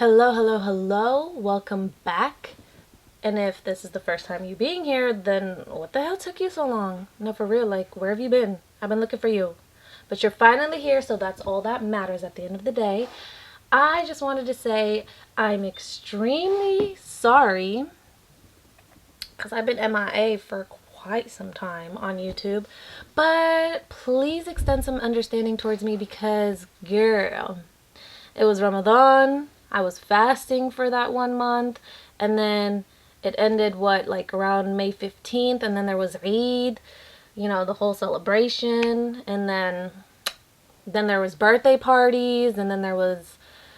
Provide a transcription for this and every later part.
Hello, hello, hello. Welcome back. And if this is the first time you being here, then what the hell took you so long? No, for real, like, where have you been? I've been looking for you. But you're finally here, so that's all that matters at the end of the day. I just wanted to say I'm extremely sorry because I've been MIA for quite some time on YouTube. But please extend some understanding towards me because, girl, it was Ramadan. I was fasting for that 1 month. And then it ended, like around May 15th. And then there was Eid, the whole celebration. And then there was birthday parties. And then there was,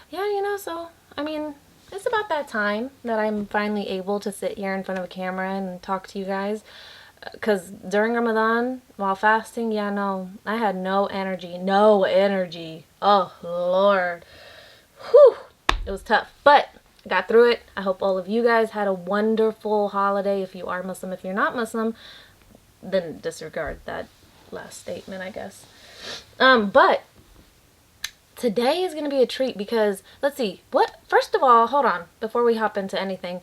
so, I mean, it's about that time that I'm finally able to sit here in front of a camera and talk to you guys. Because during Ramadan, while fasting, I had no energy. No energy. Oh, Lord. Whew, it was tough, but I got through it. I hope all of you guys had a wonderful holiday. If you are Muslim, if you're not Muslim, then disregard that last statement, I guess. But today is going to be a treat because, let's see, first of all, hold on, before we hop into anything,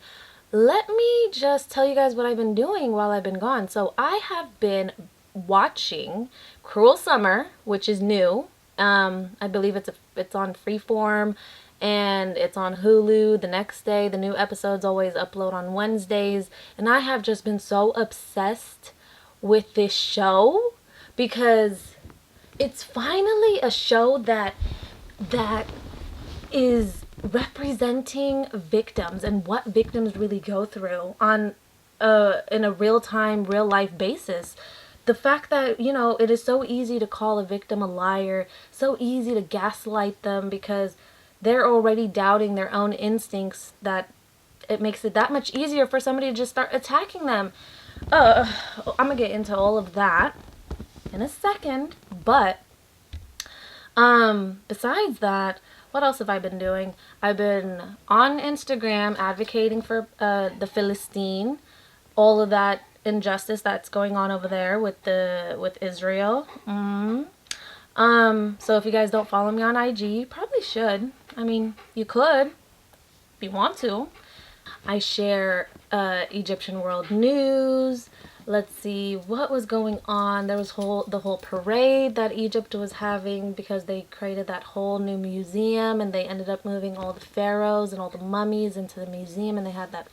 let me just tell you guys what I've been doing while I've been gone. So I have been watching Cruel Summer, which is new. I believe it's on Freeform and it's on Hulu the next day. The new episodes always upload on Wednesdays. And I have just been so obsessed with this show because it's finally a show that is representing victims and what victims really go through on in a real-time, real-life basis. The fact that, it is so easy to call a victim a liar, so easy to gaslight them because they're already doubting their own instincts, that it makes it that much easier for somebody to just start attacking them. I'm gonna get into all of that in a second, but besides that, what else have I been doing? I've been on Instagram advocating for the Philistine, all of that injustice that's going on over there with Israel. So if you guys don't follow me on IG, you probably should. I mean, you could if you want to. I share Egyptian world news. Let's see what was going on. There was the whole parade that Egypt was having because they created that whole new museum and they ended up moving all the pharaohs and all the mummies into the museum, and they had that.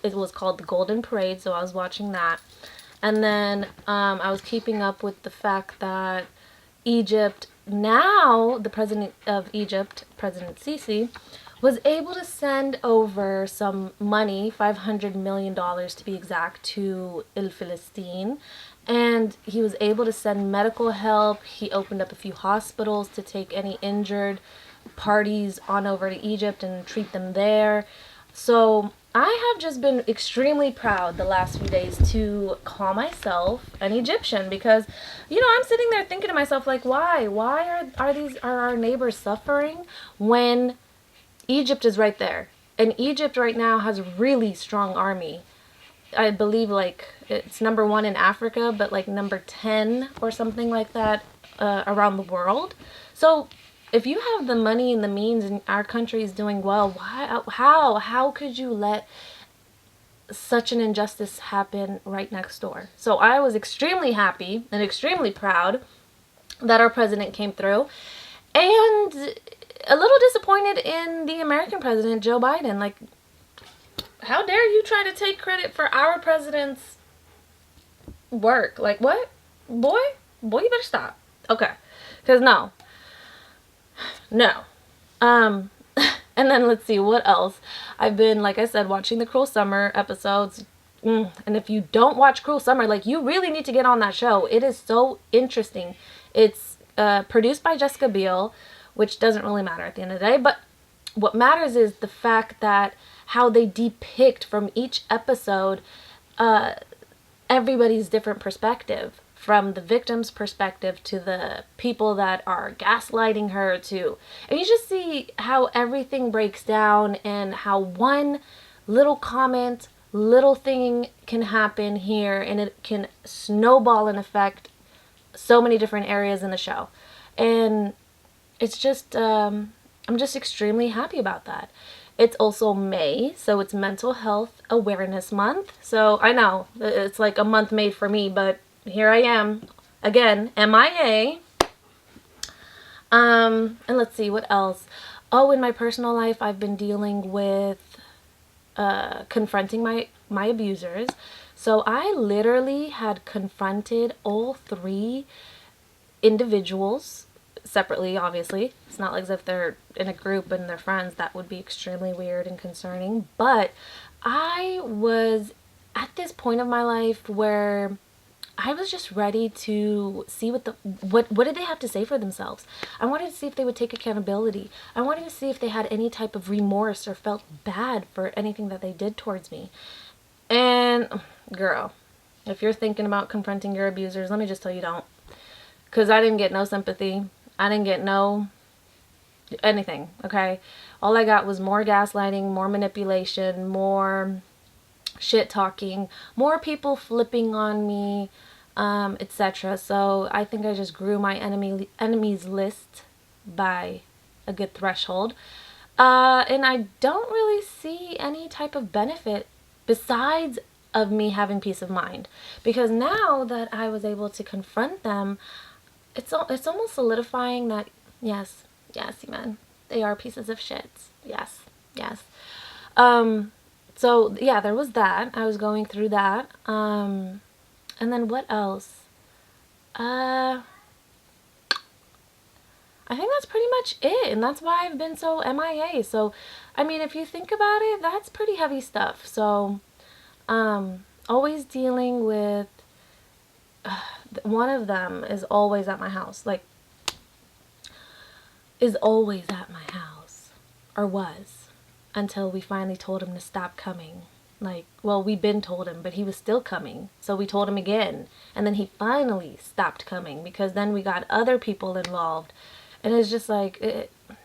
It was called the Golden Parade, so I was watching that. And then I was keeping up with the fact that Egypt, now the president of Egypt, President Sisi, was able to send over some money, $500 million to be exact, to Il Philistine. And he was able to send medical help. He opened up a few hospitals to take any injured parties on over to Egypt and treat them there. So I have just been extremely proud the last few days to call myself an Egyptian because, I'm sitting there thinking to myself, like, why? Why are our neighbors suffering when Egypt is right there? And Egypt right now has a really strong army. I believe, like, it's number 1 in Africa, but like number 10 or something like that around the world. So if you have the money and the means and our country is doing well, how could you let such an injustice happen right next door? So I was extremely happy and extremely proud that our president came through, and a little disappointed in the American president, Joe Biden. Like, how dare you try to take credit for our president's work? Like, what? Boy, you better stop. Okay. Because no. And then let's see what else. I've been, like I said, watching the Cruel Summer episodes. And if you don't watch Cruel Summer, like, you really need to get on that show. It is so interesting. It's produced by Jessica Biel, which doesn't really matter at the end of the day. But what matters is the fact that how they depict from each episode everybody's different perspective. From the victim's perspective to the people that are gaslighting her to, and you just see how everything breaks down and how one little comment, little thing can happen here and it can snowball and affect so many different areas in the show. And it's just I'm just extremely happy about that. It's also May, so it's Mental Health Awareness Month. So I know it's like a month made for me, but here I am again, MIA. And let's see what else. Oh, in my personal life, I've been dealing with confronting my abusers. So I literally had confronted all three individuals separately, obviously. It's not like as if they're in a group and they're friends. That would be extremely weird and concerning. But I was at this point of my life where I was just ready to see what did they have to say for themselves. I wanted to see if they would take accountability. I wanted to see if they had any type of remorse or felt bad for anything that they did towards me. And girl, if you're thinking about confronting your abusers, let me just tell you, don't. Because I didn't get no sympathy. I didn't get no anything, okay? All I got was more gaslighting, more manipulation, more shit talking, more people flipping on me, etc. So I think I just grew my enemies list by a good threshold. And I don't really see any type of benefit besides of me having peace of mind. Because now that I was able to confront them, it's almost solidifying that, yes, man, they are pieces of shit. Yes, yes. So yeah, there was that. I was going through that. And then what else? I think that's pretty much it, and that's why I've been so MIA. So, I mean, if you think about it, that's pretty heavy stuff. So, always dealing with one of them is always at my house. Like, is always at my house, or was, until we finally told him to stop coming. Like, well, we'd been told him, but he was still coming. So we told him again, and then he finally stopped coming because then we got other people involved. And it's just like,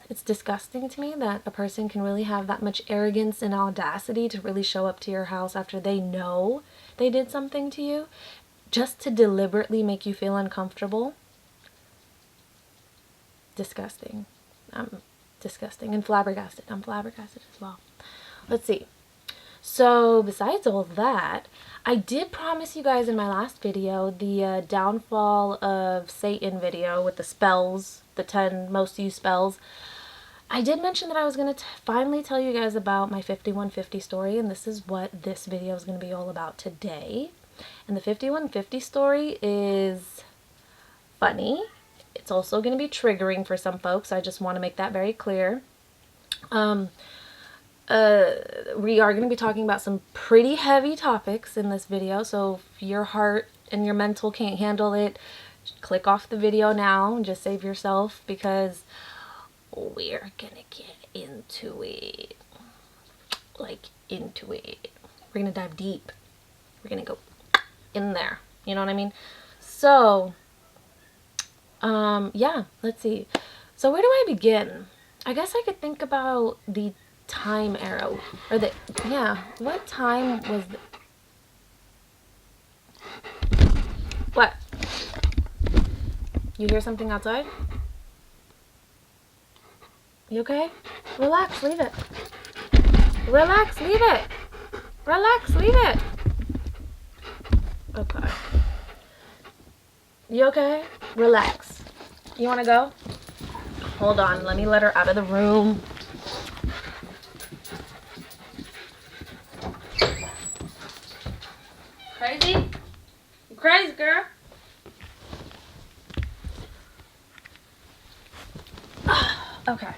it's disgusting to me that a person can really have that much arrogance and audacity to really show up to your house after they know they did something to you, just to deliberately make you feel uncomfortable. Disgusting. I'm disgusting and flabbergasted. I'm flabbergasted as well. Let's see. So besides all that, I did promise you guys in my last video, the downfall of Satan video with the spells, the 10 most used spells. I did mention that I was going to finally tell you guys about my 5150 story, and this is what this video is going to be all about today. And the 5150 story is funny. It's also going to be triggering for some folks. I just want to make that very clear. We are going to be talking about some pretty heavy topics in this video, so if your heart and your mental can't handle it, click off the video now and just save yourself, because we're going to get into it. Like, into it. We're going to dive deep. We're going to go in there. You know what I mean? So, yeah, let's see. So where do I begin? I guess I could think about the time arrow, or what time was what? You hear something outside? You okay? Relax, leave it. Relax, leave it. Relax, leave it. Okay. You okay? Relax. You want to go? Hold on, let me let her out of the room. Crazy? You crazy, girl? Okay.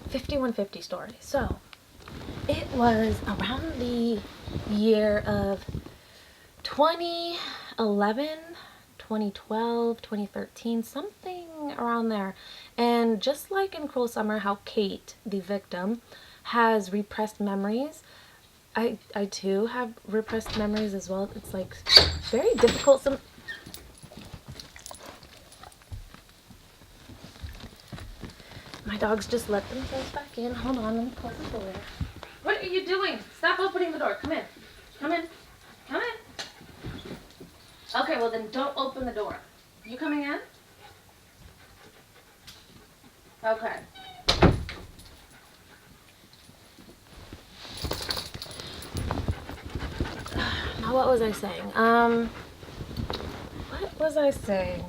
5150 story. So, it was around the year of 2011, 2012, 2013, something around there. And just like in Cruel Summer, how Kate, the victim, has repressed memories, I too have repressed memories as well. It's like very difficult. My dogs just let themselves back in. Hold on, let me close the door. What are you doing? Stop opening the door. Come in. Come in. Come in. Okay, well then don't open the door. You coming in? Okay. what was I saying? What was I saying?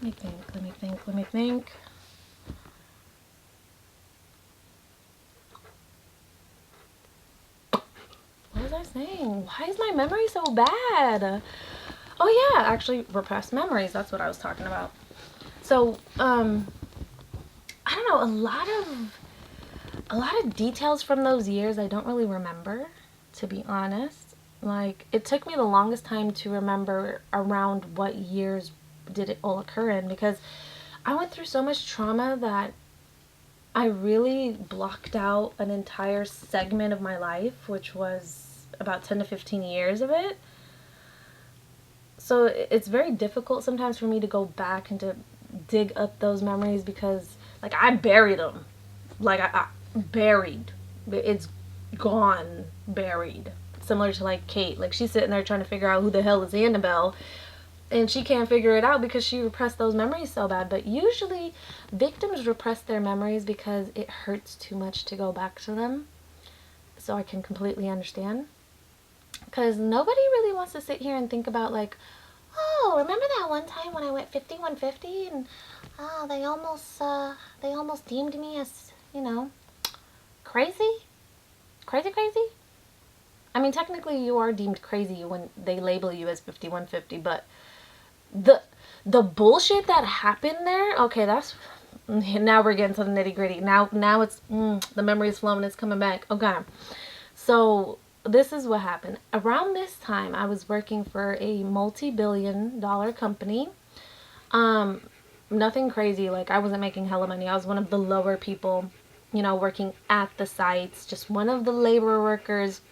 Let me think. What was I saying? Why is my memory so bad? Oh yeah, actually repressed memories. That's what I was talking about. So, I don't know, a lot of details from those years I don't really remember, to be honest. Like, it took me the longest time to remember around what years did it all occur in, because I went through so much trauma that I really blocked out an entire segment of my life, which was about 10 to 15 years of it. So it's very difficult sometimes for me to go back and to dig up those memories, because like I buried them. Like I buried. It's gone, buried. Similar to like Kate. Like she's sitting there trying to figure out who the hell is Annabelle, and she can't figure it out because she repressed those memories so bad. But usually victims repress their memories because it hurts too much to go back to them. So I can completely understand. Because nobody really wants to sit here and think about like, oh, remember that one time when I went 5150 and oh, they almost deemed me as, crazy? Crazy? I mean, technically you are deemed crazy when they label you as 5150, but the bullshit that happened there, okay, that's, now we're getting to the nitty gritty. Now it's, the memory is flowing, it's coming back. Okay. So this is what happened. Around this time, I was working for a multi-billion-dollar company. Nothing crazy. Like, I wasn't making hella money. I was one of the lower people, working at the sites. Just one of the labor workers.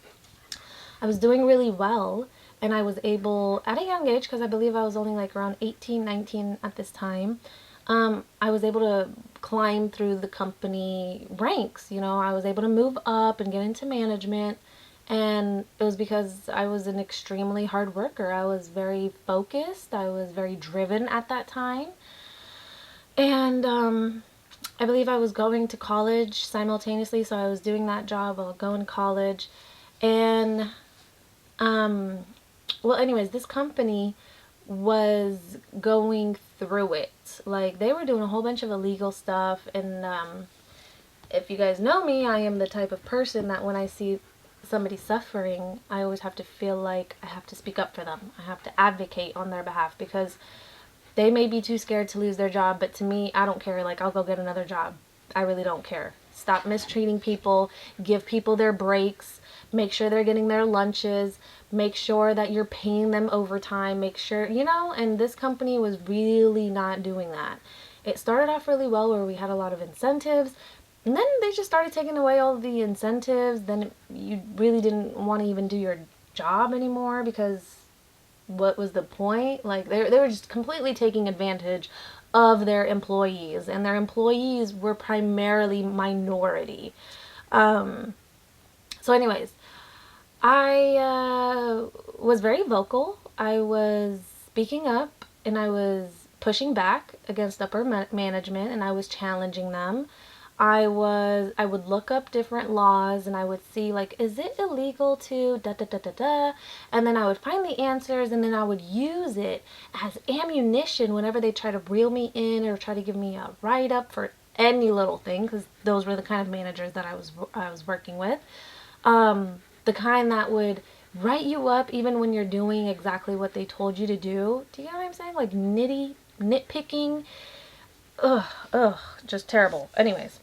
I was doing really well. And I was able, at a young age, because I believe I was only like around 18, 19 at this time, I was able to climb through the company ranks. I was able to move up and get into management. And it was because I was an extremely hard worker. I was very focused. I was very driven at that time. And I believe I was going to college simultaneously. So I was doing that job while going to college. And, well, anyways, this company was going through it. Like, they were doing a whole bunch of illegal stuff. And if you guys know me, I am the type of person that when I see somebody suffering, I always have to feel like I have to speak up for them. I have to advocate on their behalf, because they may be too scared to lose their job, but to me, I don't care. Like, I'll go get another job. I really don't care. Stop mistreating people. Give people their breaks. Make sure they're getting their lunches. Make sure that you're paying them overtime. Make sure, and this company was really not doing that. It started off really well where we had a lot of incentives. And then they just started taking away all the incentives. Then you really didn't want to even do your job anymore, because what was the point? Like, they were just completely taking advantage of their employees. And their employees were primarily minority. So anyways, I was very vocal. I was speaking up, and I was pushing back against upper management, and I was challenging them. I would look up different laws, and I would see, like, is it illegal to da da da da da? And then I would find the answers, and then I would use it as ammunition whenever they try to reel me in or try to give me a write-up for any little thing, because those were the kind of managers that I was working with. The kind that would write you up even when you're doing exactly what they told you to do. Do you know what I'm saying? Like, nitpicking. Just terrible. Anyways,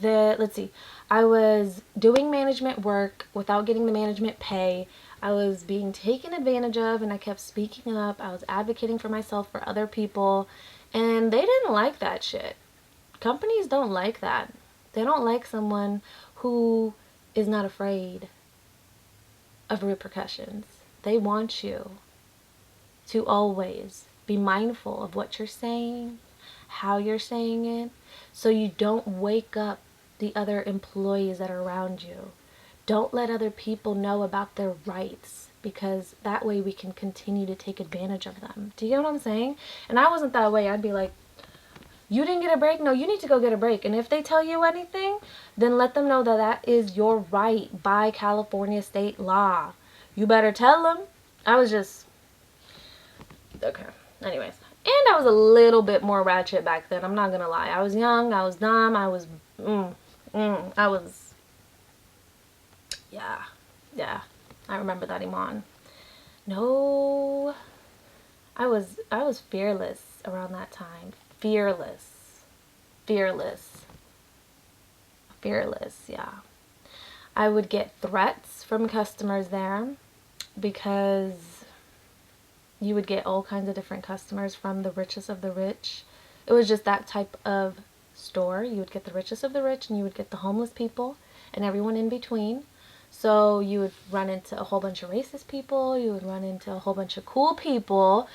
let's see, I was doing management work without getting the management pay. I was being taken advantage of, and I kept speaking up. I was advocating for myself, for other people, and they didn't like that shit. Companies don't like that. They don't like someone who is not afraid of repercussions. They want you to always be mindful of what you're saying, how you're saying it, so you don't wake up the other employees that are around you. Don't let other people know about their rights, because that way we can continue to take advantage of them. Do you know what I'm saying? And I wasn't that way. I'd be like, You didn't get a break? No, you need to go get a break. And if they tell you anything, then let them know that that is your right by California state law. You better tell them. I was just... Okay. Anyways. And I was a little bit more ratchet back then. I'm not going to lie. I was young. I was dumb. I was... I was... Yeah. Yeah. I remember that, Iman. No... I was fearless around that time. Fearless. Fearless. Fearless, yeah. I would get threats from customers there because you would get all kinds of different customers from the richest of the rich. It was just that type of store. You would get the richest of the rich and you would get the homeless people and everyone in between. So you would run into a whole bunch of racist people. You would run into a whole bunch of cool people.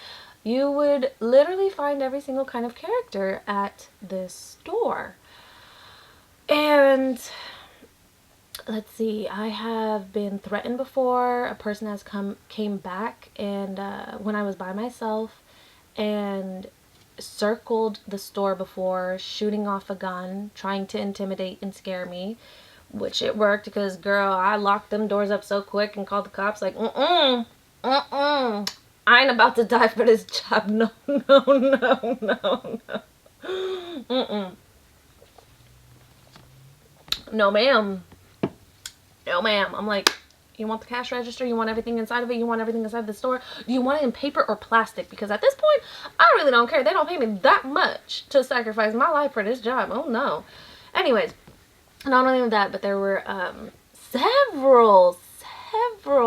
You would literally find every single kind of character at this store. And let's see, I have been threatened before. A person has came back and when I was by myself and circled the store before, shooting off a gun, trying to intimidate and scare me. Which it worked because, girl, I locked them doors up so quick and called the cops like, I ain't about to die for this job. No, no, no, no, no. No, ma'am. No, ma'am. I'm like, you want the cash register? You want everything inside of it? You want everything inside the store? Do you want it in paper or plastic? Because at this point, I really don't care. They don't pay me that much to sacrifice my life for this job. Oh, no. Anyways. Not only that, but there were several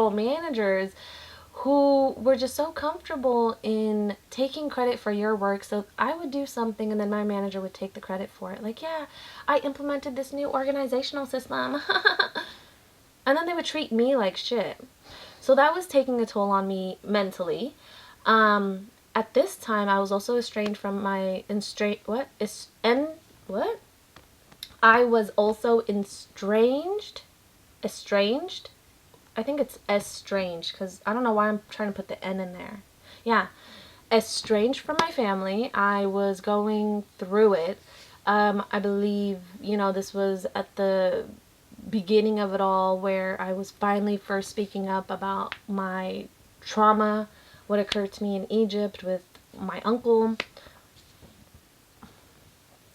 managers who were just so comfortable in taking credit for your work. So I would do something and then my manager would take the credit for it. Like, yeah, I implemented this new organizational system. And then they would treat me like shit. So that was taking a toll on me mentally. At this time, I was also estranged from my I was also estranged. I think it's estranged because I don't know why I'm trying to put the N in there. Yeah. Estranged from my family. I was going through it. I believe, this was at the beginning of it all where I was finally first speaking up about my trauma, what occurred to me in Egypt with my uncle.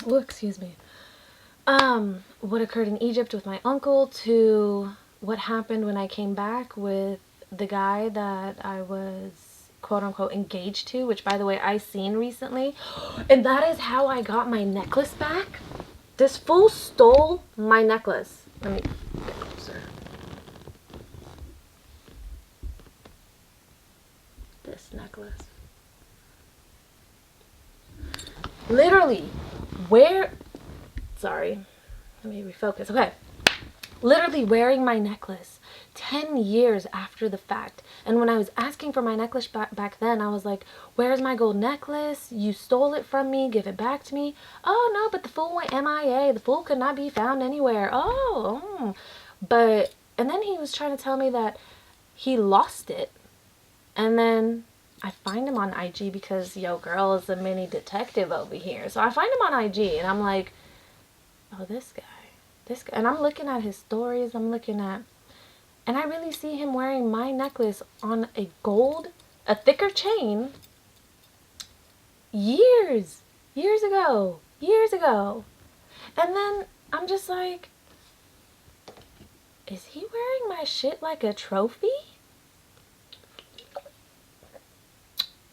Oh, excuse me. What occurred in Egypt with my uncle to what happened when I came back with the guy that I was quote unquote engaged to, which by the way I seen recently. And that is how I got my necklace back. This fool stole my necklace. Let me get closer. This necklace. Literally, sorry, let me refocus. Okay. Literally wearing my necklace 10 years after the fact. And when I was asking for my necklace back then, I was like, where's my gold necklace? You stole it from me. Give it back to me. Oh, no, but the fool went MIA. The fool could not be found anywhere. And then he was trying to tell me that he lost it. And then I find him on IG because, yo, girl is a mini detective over here. So I find him on IG and I'm like, oh, this guy. And I'm looking at his stories. And I really see him wearing my necklace on a thicker chain years ago. And then I'm just like, is he wearing my shit like a trophy?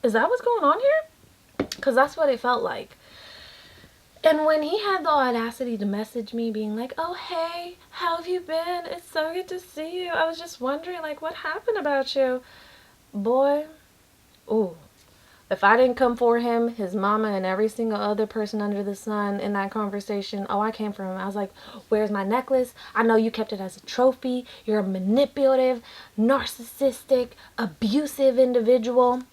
Is that what's going on here? Because that's what it felt like. And when he had the audacity to message me being like, oh, hey, how have you been? It's so good to see you. I was just wondering, like, what happened about you? Boy, ooh. If I didn't come for him, his mama, and every single other person under the sun in that conversation, I came for him. I was like, where's my necklace? I know you kept it as a trophy. You're a manipulative, narcissistic, abusive individual.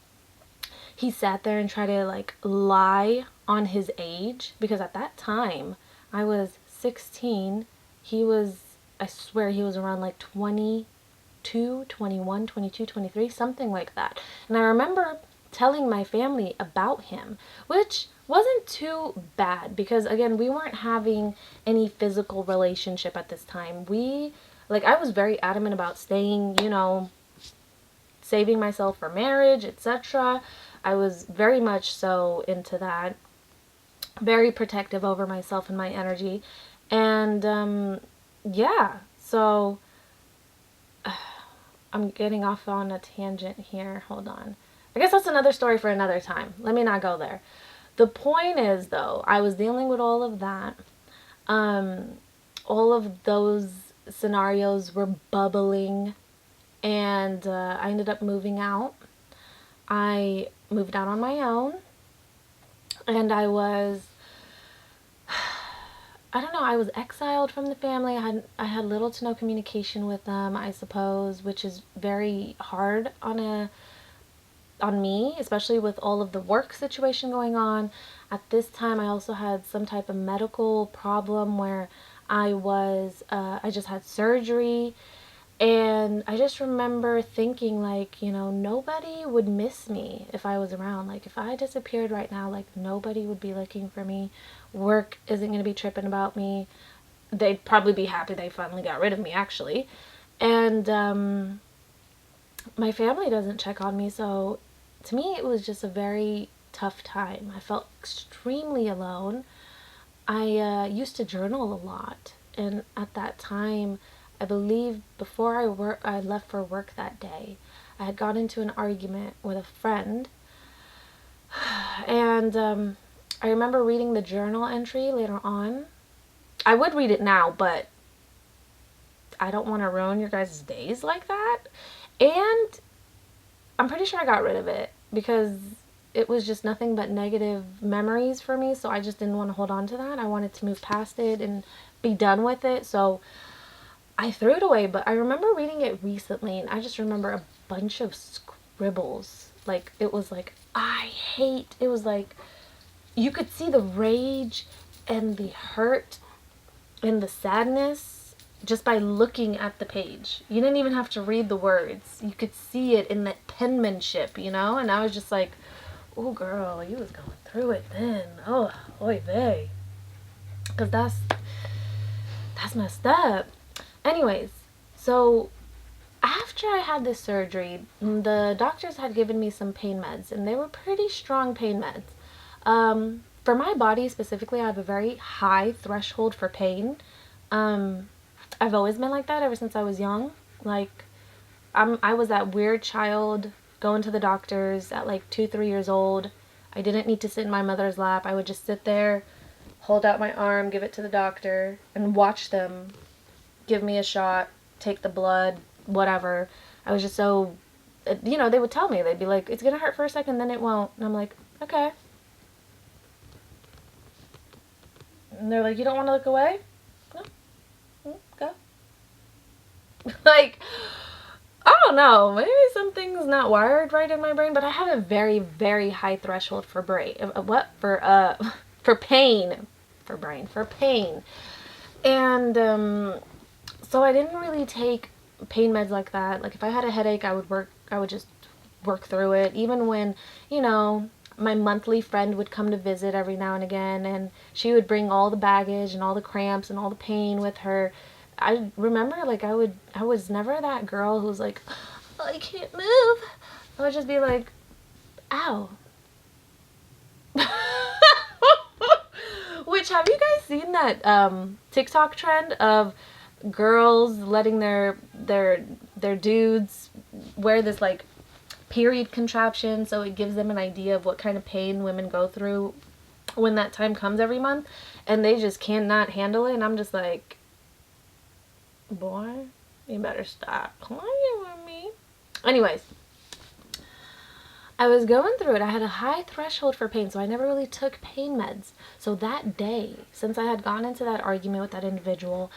He sat there and tried to, like, lie on his age. Because at that time, I was 16. He was, I swear, he was around, like, 22, 21, 22, 23, something like that. And I remember telling my family about him, which wasn't too bad because, again, we weren't having any physical relationship at this time. I was very adamant about staying, saving myself for marriage, etc. I was very much so into that, very protective over myself and my energy. And yeah, so I'm getting off on a tangent here. Hold on. I guess that's another story for another time. Let me not go there. The point is, though, I was dealing with all of that. All of those scenarios were bubbling, and I ended up moving out. I moved out on my own, and I don't know, I was exiled from the family. I had little to no communication with them, I suppose, which is very hard on me, especially with all of the work situation going on. At this time, I also had some type of medical problem where I just had surgery. And I just remember thinking, like, nobody would miss me if I was around. Like, if I disappeared right now, like, nobody would be looking for me. Work isn't going to be tripping about me. They'd probably be happy they finally got rid of me, actually. And my family doesn't check on me, so to me, it was just a very tough time. I felt extremely alone. I used to journal a lot, and at that time, I believe before I left for work that day, I had got into an argument with a friend, and I remember reading the journal entry later on. I would read it now, but I don't want to ruin your guys' days like that. And I'm pretty sure I got rid of it because it was just nothing but negative memories for me, so I just didn't want to hold on to that. I wanted to move past it and be done with it, so I threw it away. But I remember reading it recently, and I just remember a bunch of scribbles. Like, it was like, it was like, you could see the rage and the hurt and the sadness just by looking at the page. You didn't even have to read the words. You could see it in that penmanship, And I was just like, oh, girl, you was going through it then. Oh, oy vey. Because that's messed up. Anyways, so after I had this surgery, the doctors had given me some pain meds, and they were pretty strong pain meds. For my body specifically, I have a very high threshold for pain. I've always been like that ever since I was young. Like, I was that weird child going to the doctors at like 2, 3 years old. I didn't need to sit in my mother's lap. I would just sit there, hold out my arm, give it to the doctor, and watch them give me a shot, take the blood, whatever. I was just so, they would tell me, they'd be like, it's going to hurt for a second, then it won't. And I'm like, okay. And they're like, you don't want to look away? No. Go. Like, I don't know, maybe something's not wired right in my brain, but I have a very, very high threshold for for pain. For pain. And, so I didn't really take pain meds like that. Like, if I had a headache, I would just work through it. Even when, my monthly friend would come to visit every now and again, and she would bring all the baggage and all the cramps and all the pain with her. I remember, like, I was never that girl who's like, oh, I can't move. I would just be like, ow. Which, have you guys seen that TikTok trend of girls letting their dudes wear this, like, period contraption so it gives them an idea of what kind of pain women go through when that time comes every month, and they just cannot handle it? And I'm just like, boy, you better stop playing with me. Anyways, I was going through it. I had a high threshold for pain, so I never really took pain meds. So that day, since I had gotten into that argument with that individual,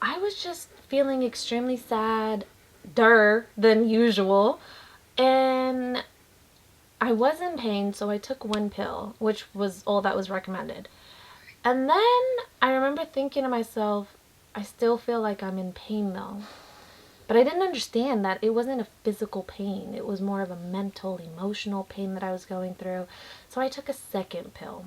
I was just feeling extremely sadder than usual, and I was in pain, so I took one pill, which was all that was recommended. And then I remember thinking to myself, I still feel like I'm in pain though. But I didn't understand that it wasn't a physical pain. It was more of a mental, emotional pain that I was going through. So I took a second pill.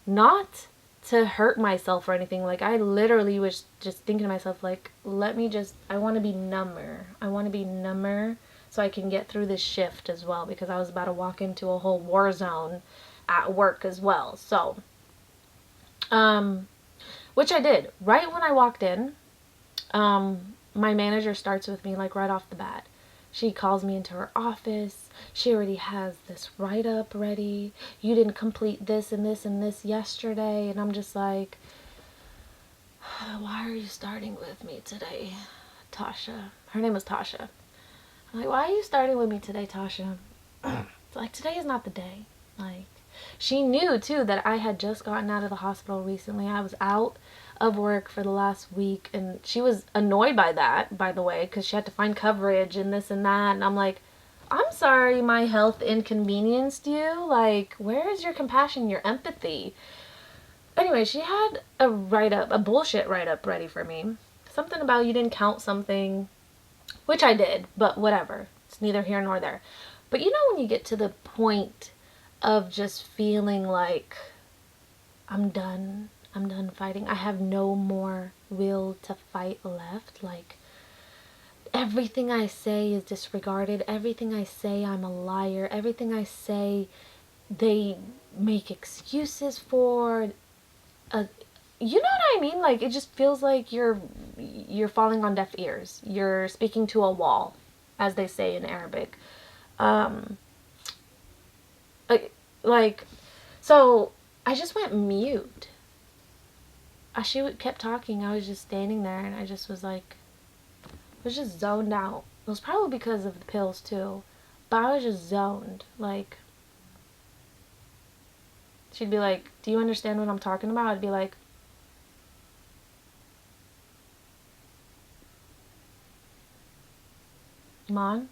Not to hurt myself or anything. Like, I literally was just thinking to myself, like, I want to be number. I want to be number so I can get through this shift as well, because I was about to walk into a whole war zone at work as well. So, which I did. Right when I walked in, my manager starts with me, like, right off the bat. She calls me into her office. She already has this write-up ready. You didn't complete this and this and this yesterday. And I'm just like, why are you starting with me today, Tasha? Her name was Tasha. I'm like, why are you starting with me today, Tasha? Like, today is not the day. Like, she knew, too, that I had just gotten out of the hospital recently. I was out of work for the last week, and she was annoyed by that, by the way, because she had to find coverage and this and that. And I'm like, I'm sorry my health inconvenienced you. Like, where is your compassion, your empathy? Anyway, she had a write-up, a bullshit write-up ready for me. Something about you didn't count something, which I did, but whatever. It's neither here nor there. But you know when you get to the point of just feeling like, I'm done fighting. I have no more will to fight left. Like, everything I say is disregarded. Everything I say, I'm a liar. Everything I say, they make excuses for. You know what I mean? Like, it just feels like you're falling on deaf ears. You're speaking to a wall, as they say in Arabic. Like, so I just went mute. She kept talking. I was just standing there, and I just was like, was just zoned out. It was probably because of the pills too, but I was just zoned. Like, she'd be like, do you understand what I'm talking about? I'd be like, come on.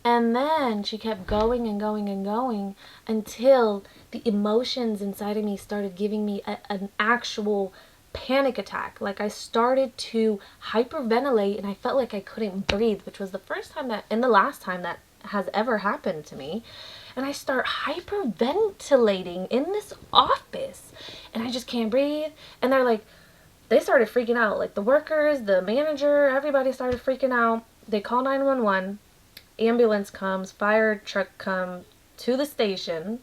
And then she kept going and going and going until the emotions inside of me started giving me an actual panic attack. Like, I started to hyperventilate, and I felt like I couldn't breathe, which was the first time that, and the last time that has ever happened to me. And I start hyperventilating in this office, and I just can't breathe. And they started freaking out. Like, the workers, the manager, everybody started freaking out. They call 911. Ambulance comes, fire truck come to the station,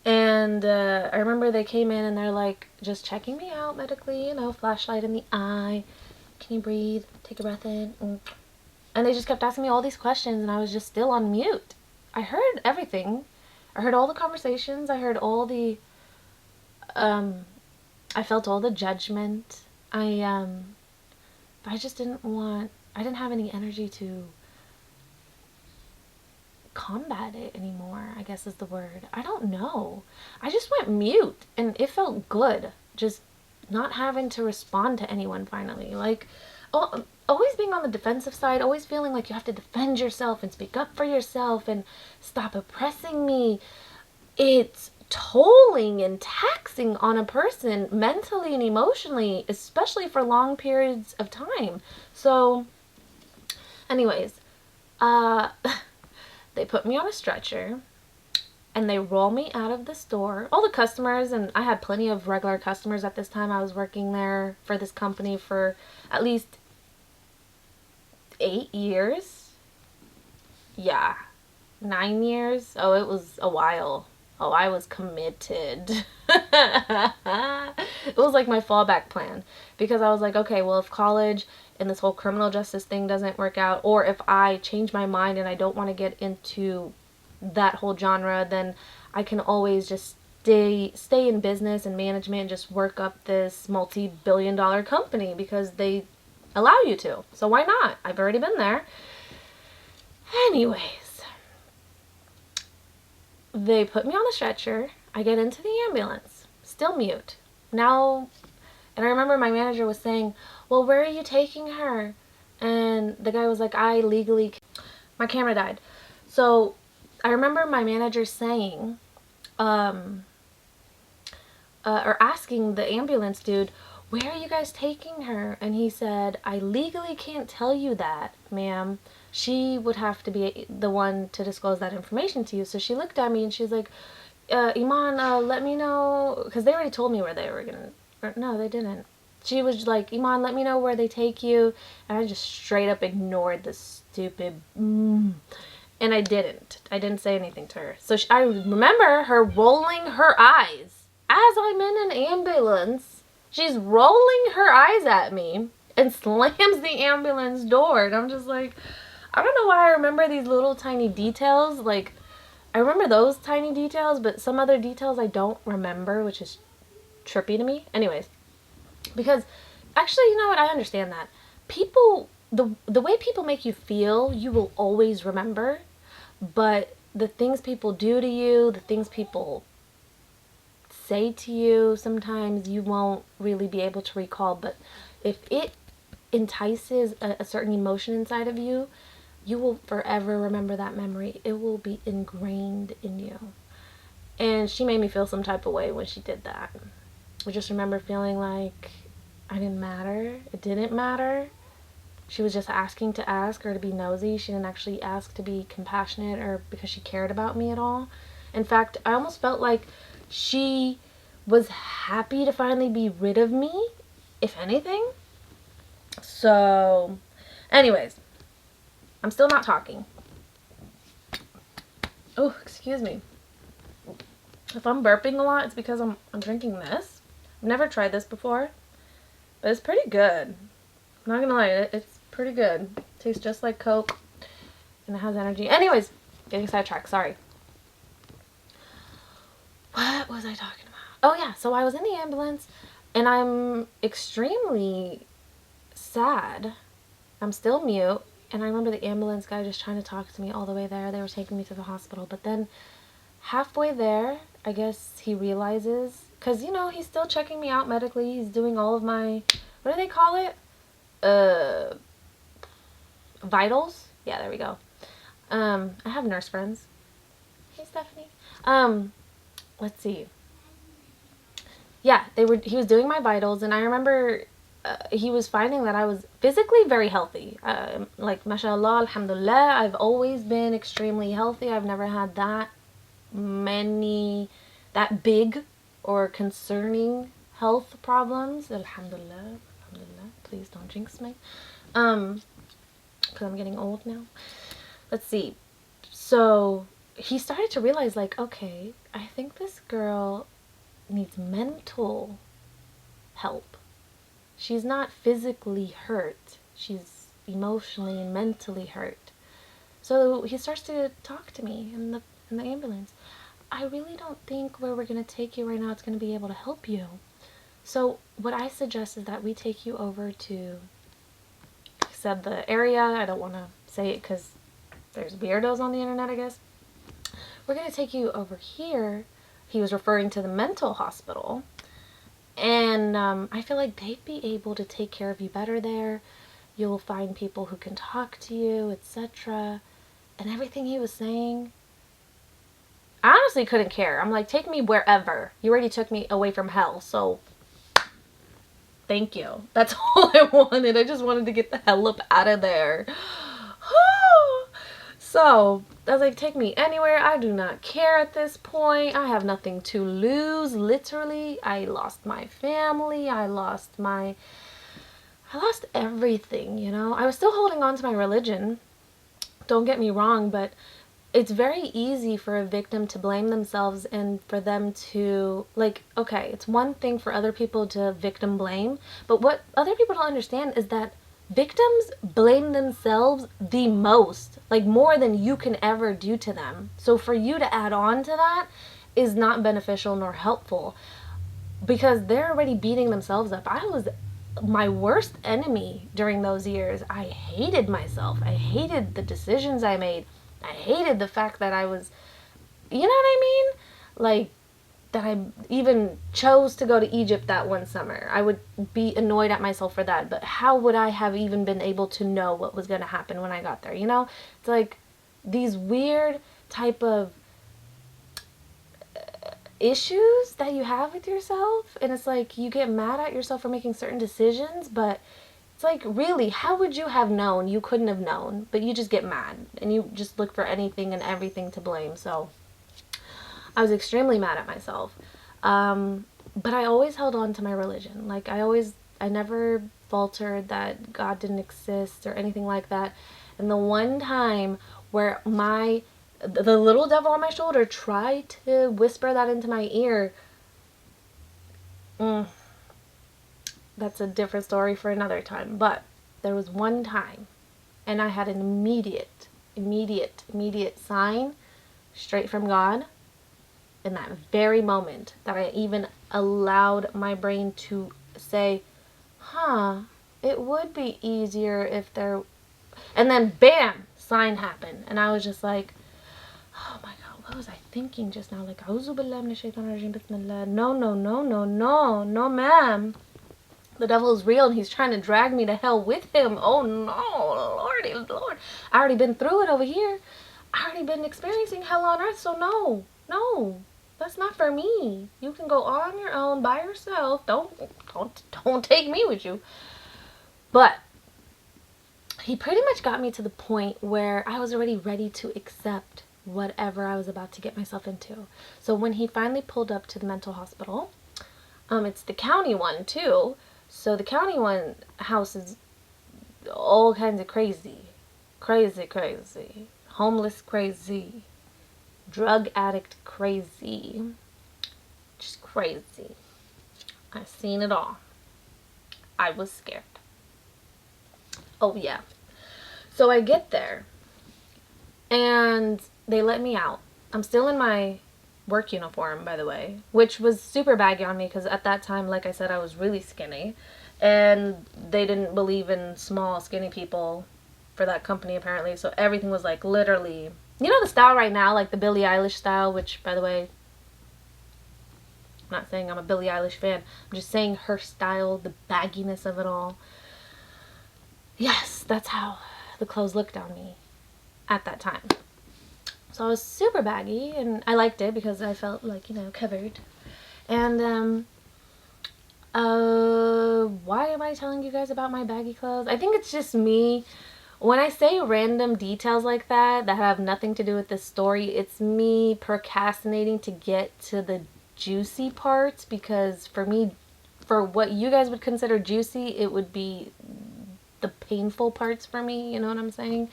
and I remember they came in and they're like, just checking me out medically, flashlight in the eye, can you breathe, take a breath in, and they just kept asking me all these questions, and I was just still on mute. I heard everything. I heard all the conversations. I heard all the I felt all the judgment. I just I didn't have any energy to combat it anymore, I guess is the word. I don't know. I just went mute, and it felt good just not having to respond to anyone finally. Like, always being on the defensive side, always feeling like you have to defend yourself and speak up for yourself and stop oppressing me. It's tolling and taxing on a person mentally and emotionally, especially for long periods of time. So, anyways, they put me on a stretcher, and they roll me out of the store. All the customers, and I had plenty of regular customers at this time. I was working there for this company for at least 8 years. Yeah, 9 years. Oh, it was a while. Oh, I was committed. It was like my fallback plan, because I was like, okay, well, if college and this whole criminal justice thing doesn't work out, or if I change my mind and I don't want to get into that whole genre, then I can always just stay in business and management and just work up this multi-billion-dollar company, because they allow you to. So why not? I've already been there. Anyways, they put me on the stretcher. I get into the ambulance, still mute. Now, and I remember my manager was saying, well, where are you taking her? And the guy was like, my camera died. So I remember my manager saying, or asking the ambulance dude, where are you guys taking her? And he said, I legally can't tell you that, ma'am. She would have to be the one to disclose that information to you. So she looked at me and she's like, Iman, let me know, because they already told me where they were going to, no, they didn't. She was like, Iman, let me know where they take you. And I just straight up ignored the stupid, and I didn't say anything to her. So I remember her rolling her eyes as I'm in an ambulance. She's rolling her eyes at me and slams the ambulance door. And I'm just like, I don't know why I remember these little tiny details. Like, I remember those tiny details, but some other details I don't remember, which is trippy to me. Anyways, because actually, you know what? I understand that. People, the way people make you feel, you will always remember. But the things people do to you, the things people say to you, sometimes you won't really be able to recall. But if it entices a certain emotion inside of you, you will forever remember that memory. It will be ingrained in you. And she made me feel some type of way when she did that. I just remember feeling like I didn't matter. It didn't matter. She was just asking to ask or to be nosy. She didn't actually ask to be compassionate or because she cared about me at all. In fact, I almost felt like she was happy to finally be rid of me, if anything. So, anyways, I'm still not talking. Oh, excuse me. If I'm burping a lot, it's because I'm drinking this. I've never tried this before, but it's pretty good. I'm not gonna lie, it's pretty good. It tastes just like Coke, and it has energy. Anyways, getting sidetracked, sorry. What was I talking about? Oh yeah, so I was in the ambulance, and I'm extremely sad. I'm still mute. And I remember the ambulance guy just trying to talk to me all the way there. They were taking me to the hospital. But then halfway there, I guess he realizes, because, you know, he's still checking me out medically. He's doing all of my, what do they call it? Vitals? Yeah, there we go. I have nurse friends. Hey, Stephanie. Let's see. Yeah, he was doing my vitals, and I remember he was finding that I was physically very healthy. Like, mashallah, alhamdulillah, I've always been extremely healthy. I've never had that big or concerning health problems. Alhamdulillah, alhamdulillah. Please don't jinx me. Because I'm getting old now. Let's see. So he started to realize, like, okay, I think this girl needs mental help. She's not physically hurt. She's emotionally and mentally hurt. So he starts to talk to me in the ambulance. I really don't think where we're going to take you right now is going to be able to help you. So what I suggest is that we take you over to, I said the area, I don't want to say it because there's weirdos on the internet, I guess. We're going to take you over here. He was referring to the mental hospital. And I feel like they'd be able to take care of you better there. You'll find people who can talk to you, etc. And everything he was saying, I honestly couldn't care. I'm like, take me wherever. You already took me away from hell, so thank you. That's all I wanted. I just wanted to get the hell up out of there. So I was like, take me anywhere. I do not care at this point. I have nothing to lose. Literally, I lost my family. I lost everything, you know. I was still holding on to my religion. Don't get me wrong, but it's very easy for a victim to blame themselves and for them to, like, okay, it's one thing for other people to victim blame, but what other people don't understand is that victims blame themselves the most, like more than you can ever do to them. So for you to add on to that is not beneficial nor helpful because they're already beating themselves up. I was my worst enemy during those years. I hated myself. I hated the decisions I made. I hated the fact that I was, you know what I mean? Like, that I even chose to go to Egypt that one summer. I would be annoyed at myself for that, but how would I have even been able to know what was going to happen when I got there, you know? It's like these weird type of issues that you have with yourself, and it's like you get mad at yourself for making certain decisions, but it's like, really, how would you have known? You couldn't have known, but you just get mad and you just look for anything and everything to blame. So I was extremely mad at myself. But I always held on to my religion. Like, I never faltered that God didn't exist or anything like that. And the one time where the little devil on my shoulder tried to whisper that into my ear, that's a different story for another time. But there was one time, and I had an immediate sign straight from God in that very moment that I even allowed my brain to say, it would be easier if there... And then, bam, sign happened. And I was just like, oh my God, what was I thinking just now? Like, Auzu billahi minash shaitanir rajim, bismillah. No, ma'am. The devil is real and he's trying to drag me to hell with him. Oh no, Lord. I already been through it over here. I already been experiencing hell on earth, so no. That's not for me. You can go on your own by yourself. Don't take me with you. But he pretty much got me to the point where I was already ready to accept whatever I was about to get myself into. So when he finally pulled up to the mental hospital, it's the county one too. So the county one houses all kinds of crazy. Homeless crazy. Drug addict crazy. Just crazy. I've seen it all. I was scared. Oh yeah. So I get there and they let me out. I'm still in my work uniform, by the way, which was super baggy on me because at that time, like I said, I was really skinny and they didn't believe in small skinny people for that company apparently. So everything was like literally, you know, the style right now, like the Billie Eilish style, which by the way, I'm not saying I'm a Billie Eilish fan, I'm just saying her style, the bagginess of it all. Yes, that's how the clothes looked on me at that time. So I was super baggy, and I liked it because I felt like, you know, covered. And, why am I telling you guys about my baggy clothes? I think it's just me. When I say random details like that have nothing to do with this story, it's me procrastinating to get to the juicy parts, because for me, for what you guys would consider juicy, it would be the painful parts for me, you know what I'm saying?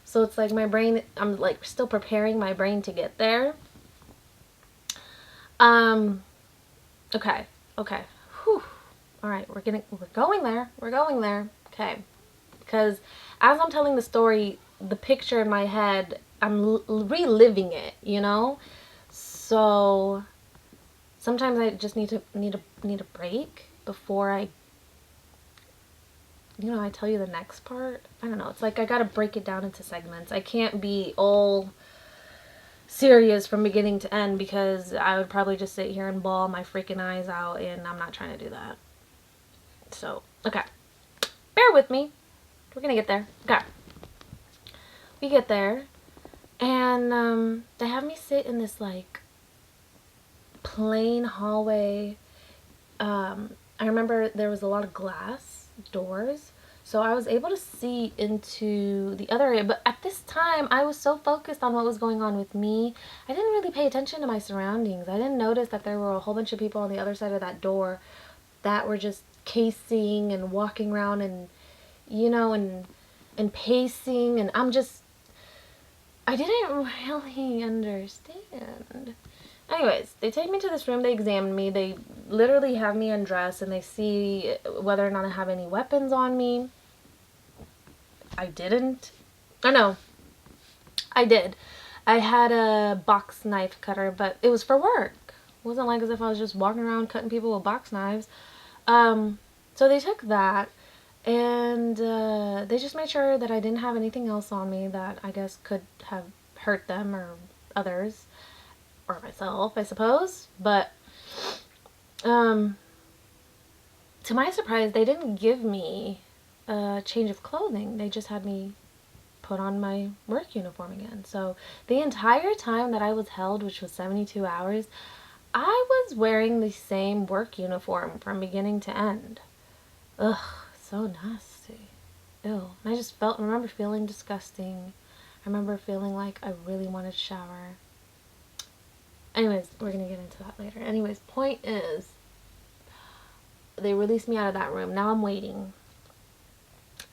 So it's like my brain, I'm like still preparing my brain to get there. Okay. Whew. All right, we're going there. Okay. Because as I'm telling the story, the picture in my head, I'm reliving it, you know? So sometimes I just need a break before I tell you the next part. I don't know. It's like I gotta break it down into segments. I can't be all serious from beginning to end because I would probably just sit here and bawl my freaking eyes out, and I'm not trying to do that. So, okay. Bear with me. We're gonna get there. Okay. We get there, and they have me sit in this like plain hallway. I remember there was a lot of glass doors, so I was able to see into the other area, but at this time I was so focused on what was going on with me, I didn't really pay attention to my surroundings. I didn't notice that there were a whole bunch of people on the other side of that door that were just casing and walking around and, you know, and pacing, and I didn't really understand. Anyways, they take me to this room, they examine me, they literally have me undressed, and they see whether or not I have any weapons on me. I didn't. Oh no, I did. I had a box knife cutter, but it was for work. It wasn't like as if I was just walking around cutting people with box knives. So they took that, and they just made sure that I didn't have anything else on me that I guess could have hurt them or others. Or myself, I suppose. But to my surprise, they didn't give me a change of clothing. They just had me put on my work uniform again. So the entire time that I was held, which was 72 hours, I was wearing the same work uniform from beginning to end. Ugh, so nasty. Ew. And I just remember feeling disgusting. I remember feeling like I really wanted to shower. Anyways, we're gonna get into that later. Anyways, point is, they released me out of that room. Now I'm waiting.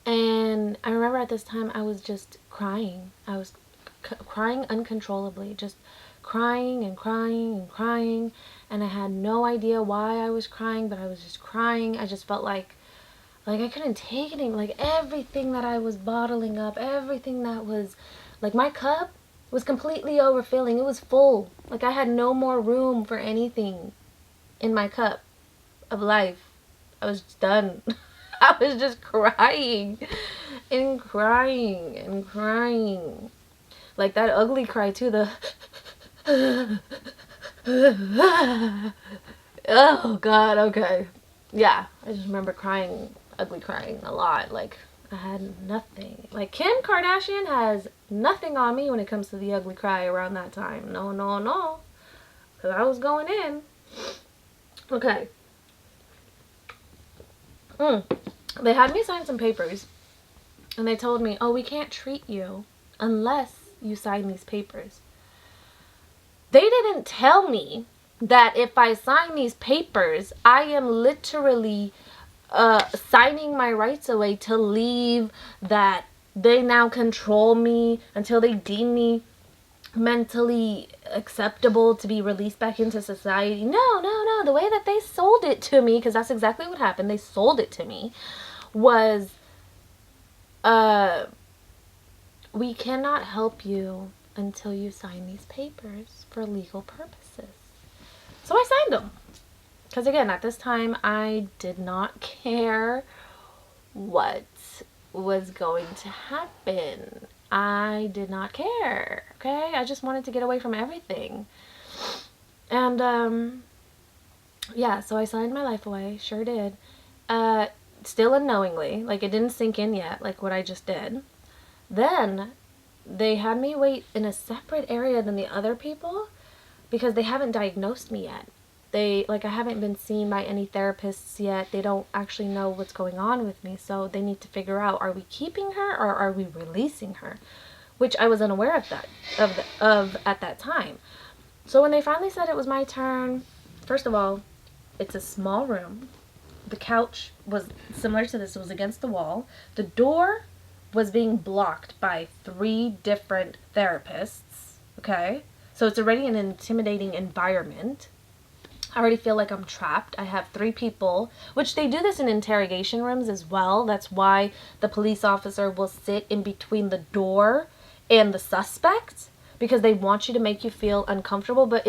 And I remember at this time I was just crying. I was crying uncontrollably. Just crying and crying and crying. And I had no idea why I was crying, but I was just crying. I just felt like I couldn't take it anymore. Like everything that I was bottling up, everything that was, like my cup was completely overfilling. It was full. Like I had no more room for anything in my cup of life. I was just done. I was just crying and crying and crying. Like that ugly cry too, the oh god, okay. Yeah, I just remember ugly crying a lot. Like I had nothing. Like Kim Kardashian has nothing on me when it comes to the ugly cry around that time. No, no, no. Because I was going in. Okay. They had me sign some papers. And they told me, oh, we can't treat you unless you sign these papers. They didn't tell me that if I sign these papers, I am literally signing my rights away to leave, that they now control me until they deem me mentally acceptable to be released back into society. No, no, no. The way that they sold it to me, because that's exactly what happened, they sold it to me, was we cannot help you until you sign these papers for legal purposes. So I signed them. Because again, at this time, I did not care what was going to happen. I did not care, okay? I just wanted to get away from everything. And, yeah, so I signed my life away. Sure did. Still unknowingly. Like, it didn't sink in yet, like what I just did. Then, they had me wait in a separate area than the other people because they haven't diagnosed me yet. I haven't been seen by any therapists yet. They don't actually know what's going on with me. So they need to figure out, are we keeping her or are we releasing her? Which I was unaware of at that time. So when they finally said it was my turn, first of all, it's a small room. The couch was similar to this. It was against the wall. The door was being blocked by 3 different therapists. Okay? So it's already an intimidating environment. I already feel like I'm trapped. I have 3 people, which they do this in interrogation rooms as well. That's why the police officer will sit in between the door and the suspect, because they want you to make you feel uncomfortable. But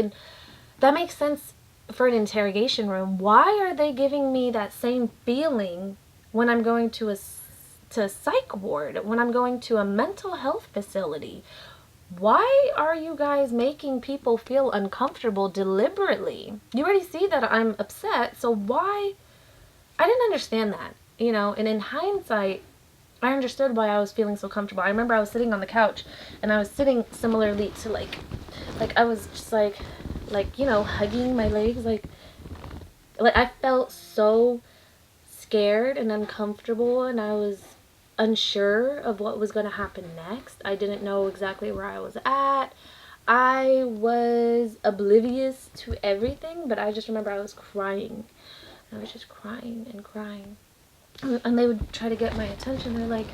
that makes sense for an interrogation room. Why are they giving me that same feeling when I'm going to a psych ward, when I'm going to a mental health facility? Why are you guys making people feel uncomfortable deliberately? You already see that I'm upset, so why? I didn't understand that, and in hindsight, I understood why I was feeling so comfortable. I remember I was sitting on the couch, and I was sitting similarly to, like I was just like, hugging my legs, like I felt so scared and uncomfortable, and I was unsure of what was going to happen next. I didn't know exactly where I was at. I was oblivious to everything, but I just remember I was crying. I was just crying and crying. And they would try to get my attention. They're like,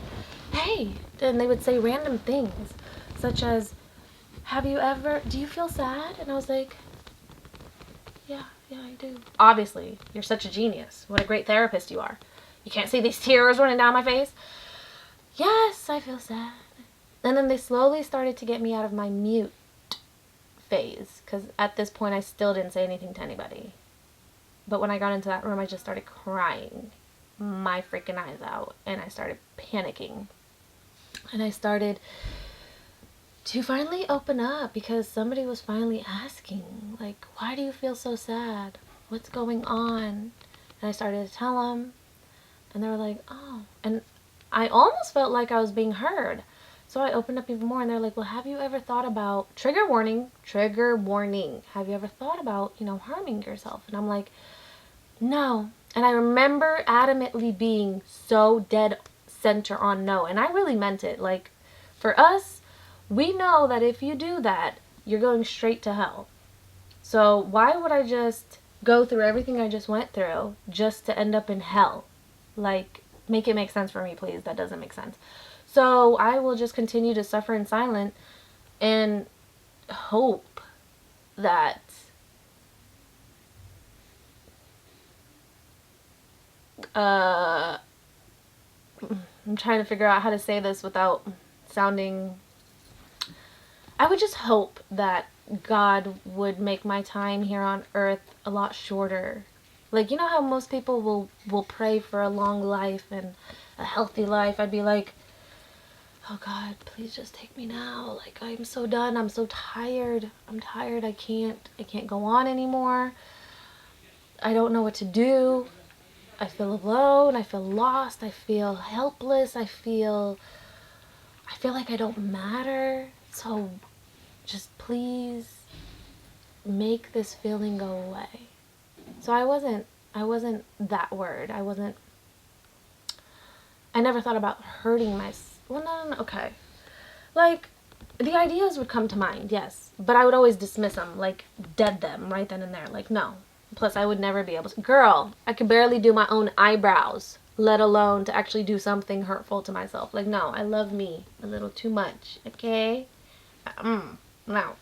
hey. And they would say random things, such as, do you feel sad? And I was like, yeah, I do. Obviously, you're such a genius. What a great therapist you are. You can't see these tears running down my face? Yes, I feel sad. And then they slowly started to get me out of my mute phase, because at this point I still didn't say anything to anybody. But when I got into that room, I just started crying my freaking eyes out, and I started panicking. And I started to finally open up, because somebody was finally asking, like, why do you feel so sad? What's going on? And I started to tell them, and they were like, oh. And I almost felt like I was being heard. So I opened up even more, and they're like, well, have you ever thought about, trigger warning, have you ever thought about, harming yourself? And I'm like, no. And I remember adamantly being so dead center on no. And I really meant it. Like, for us, we know that if you do that, you're going straight to hell. So why would I just go through everything I just went through just to end up in hell? Like, make it make sense for me, please. That doesn't make sense. So I will just continue to suffer in silence and hope that I'm trying to figure out how to say this without sounding, I would just hope that God would make my time here on earth a lot shorter. Like, you know how most people will pray for a long life and a healthy life? I'd be like, oh God, please just take me now. Like, I'm so done. I'm so tired. I'm tired. I can't go on anymore. I don't know what to do. I feel alone. I feel lost. I feel helpless. I feel like I don't matter. So just please make this feeling go away. So I wasn't that word. I never thought about hurting myself. Well, no, okay. Like, the ideas would come to mind, yes. But I would always dismiss them, like, dead them right then and there. Like, no. Plus, I would never be able to. Girl, I could barely do my own eyebrows, let alone to actually do something hurtful to myself. Like, no, I love me a little too much, okay? No.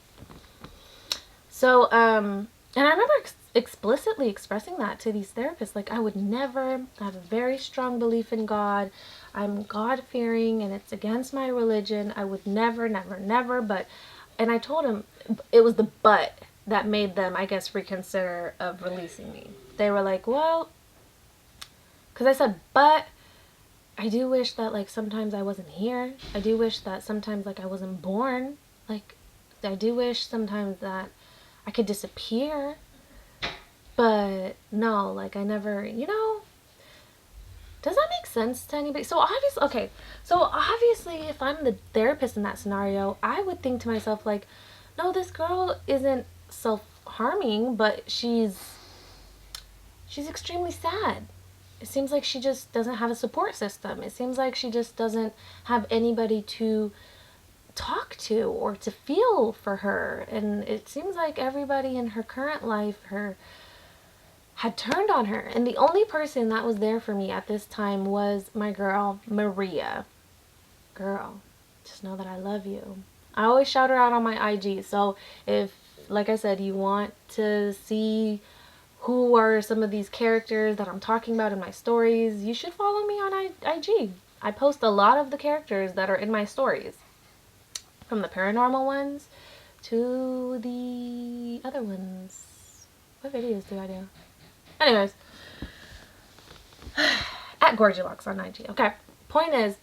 So, and I remember explicitly expressing that to these therapists. Like, I would never, I have a very strong belief in God. I'm God-fearing, and it's against my religion. I would never, but, and I told him, it was the but that made them, I guess, reconsider of releasing me. They were like, well, because I said, but I do wish that, like, sometimes I wasn't here. I do wish that sometimes, like, I wasn't born. Like, I do wish sometimes that I could disappear. But no, like, I never, does that make sense to anybody? So obviously, if I'm the therapist in that scenario, I would think to myself, like, no, this girl isn't self-harming, but she's extremely sad. It seems like she just doesn't have a support system. It seems like she just doesn't have anybody to talk to or to feel for her. And it seems like everybody in her current life, had turned on her. And the only person that was there for me at this time was my girl, Maria. Girl, just know that I love you. I always shout her out on my IG. So if, like I said, you want to see who are some of these characters that I'm talking about in my stories, you should follow me on IG. I post a lot of the characters that are in my stories. From the paranormal ones to the other ones. What videos do I do? Anyways, at Gorgylocks on IG. Okay, point is,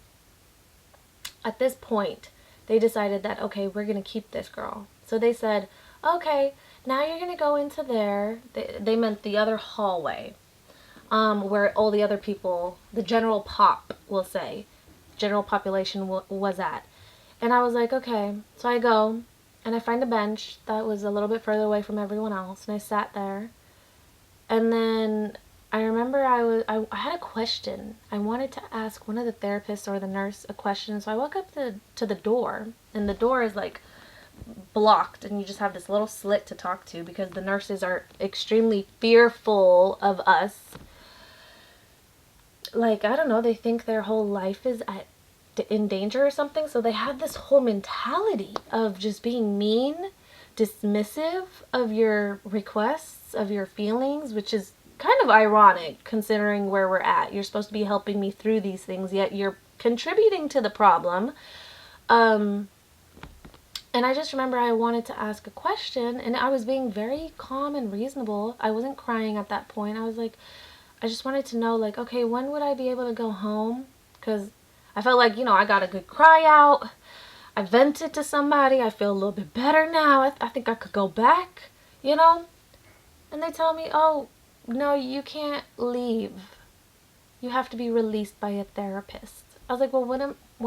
at this point, they decided that, okay, we're going to keep this girl. So they said, okay, now you're going to go into there. They meant the other hallway, where all the other people, the general population was at. And I was like, okay. So I go, and I find a bench that was a little bit further away from everyone else, and I sat there. And then I remember I had a question. I wanted to ask one of the therapists or the nurse a question. So I walk up to the door, and the door is like blocked, and you just have this little slit to talk to because the nurses are extremely fearful of us. Like, I don't know, they think their whole life is in danger or something. So they have this whole mentality of just being mean, dismissive of your requests, of your feelings, which is kind of ironic considering where we're at. You're supposed to be helping me through these things, yet you're contributing to the problem. And I just remember I wanted to ask a question, and I was being very calm and reasonable. I wasn't crying at that point. I was like, I just wanted to know, like, okay, when would I be able to go home? Because I felt like, I got a good cry out. I vented to somebody. I feel a little bit better now. I think I could go back, And they tell me, oh, no, you can't leave. You have to be released by a therapist. I was like, well, when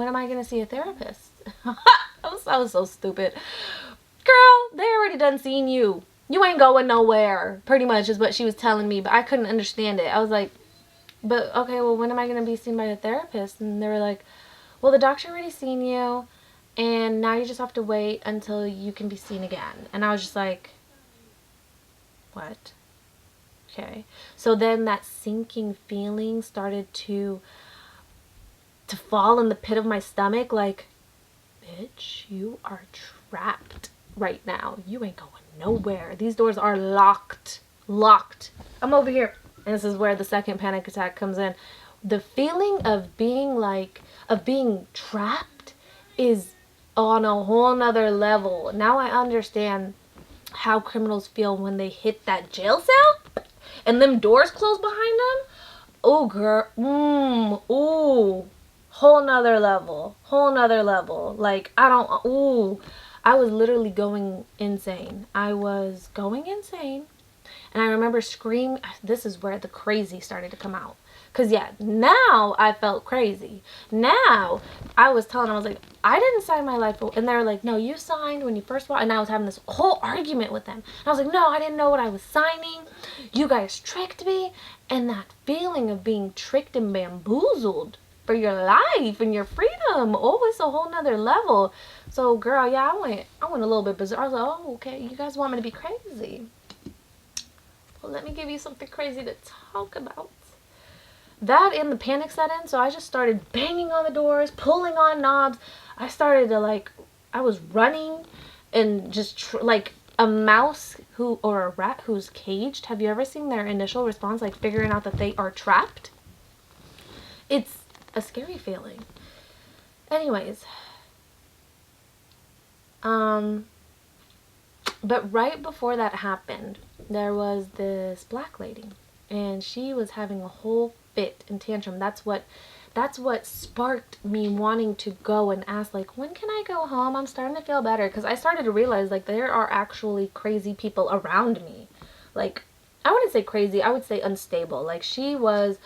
am I going to see a therapist? I was so stupid. Girl, they already done seen you. You ain't going nowhere. Pretty much is what she was telling me, but I couldn't understand it. I was like, but okay, well, when am I going to be seen by a therapist? And they were like, well, the doctor already seen you, and now you just have to wait until you can be seen again. And I was just like, what? Okay. So then that sinking feeling started to fall in the pit of my stomach, like, bitch, you are trapped right now. You ain't going nowhere. These doors are locked. Locked. I'm over here. And this is where the second panic attack comes in. The feeling of being trapped is on a whole nother level. Now I understand how criminals feel when they hit that jail cell and them doors close behind them. Oh, girl. Ooh. Whole nother level. Whole nother level. Like, I was literally going insane. I was going insane. And I remember screaming. This is where the crazy started to come out. Because, yeah, now I felt crazy. Now, I was telling them, I was like, I didn't sign my life. And they were like, no, you signed when you first walked. And I was having this whole argument with them. And I was like, no, I didn't know what I was signing. You guys tricked me. And that feeling of being tricked and bamboozled for your life and your freedom. Oh, it's a whole nother level. So, girl, yeah, I went a little bit bizarre. I was like, oh, okay, you guys want me to be crazy. Well, let me give you something crazy to talk about. That and the panic set in, so I just started banging on the doors, pulling on knobs. I started to, I was running and just, like a mouse or a rat who's caged. Have you ever seen their initial response, like figuring out that they are trapped? It's a scary feeling. Anyways. But right before that happened, there was this black lady, and she was having a whole fit and tantrum. That's what sparked me wanting to go and ask, like, when can I go home? I'm starting to feel better, because I started to realize, like, there are actually crazy people around me. Like, I wouldn't say crazy, I would say unstable. Like, she was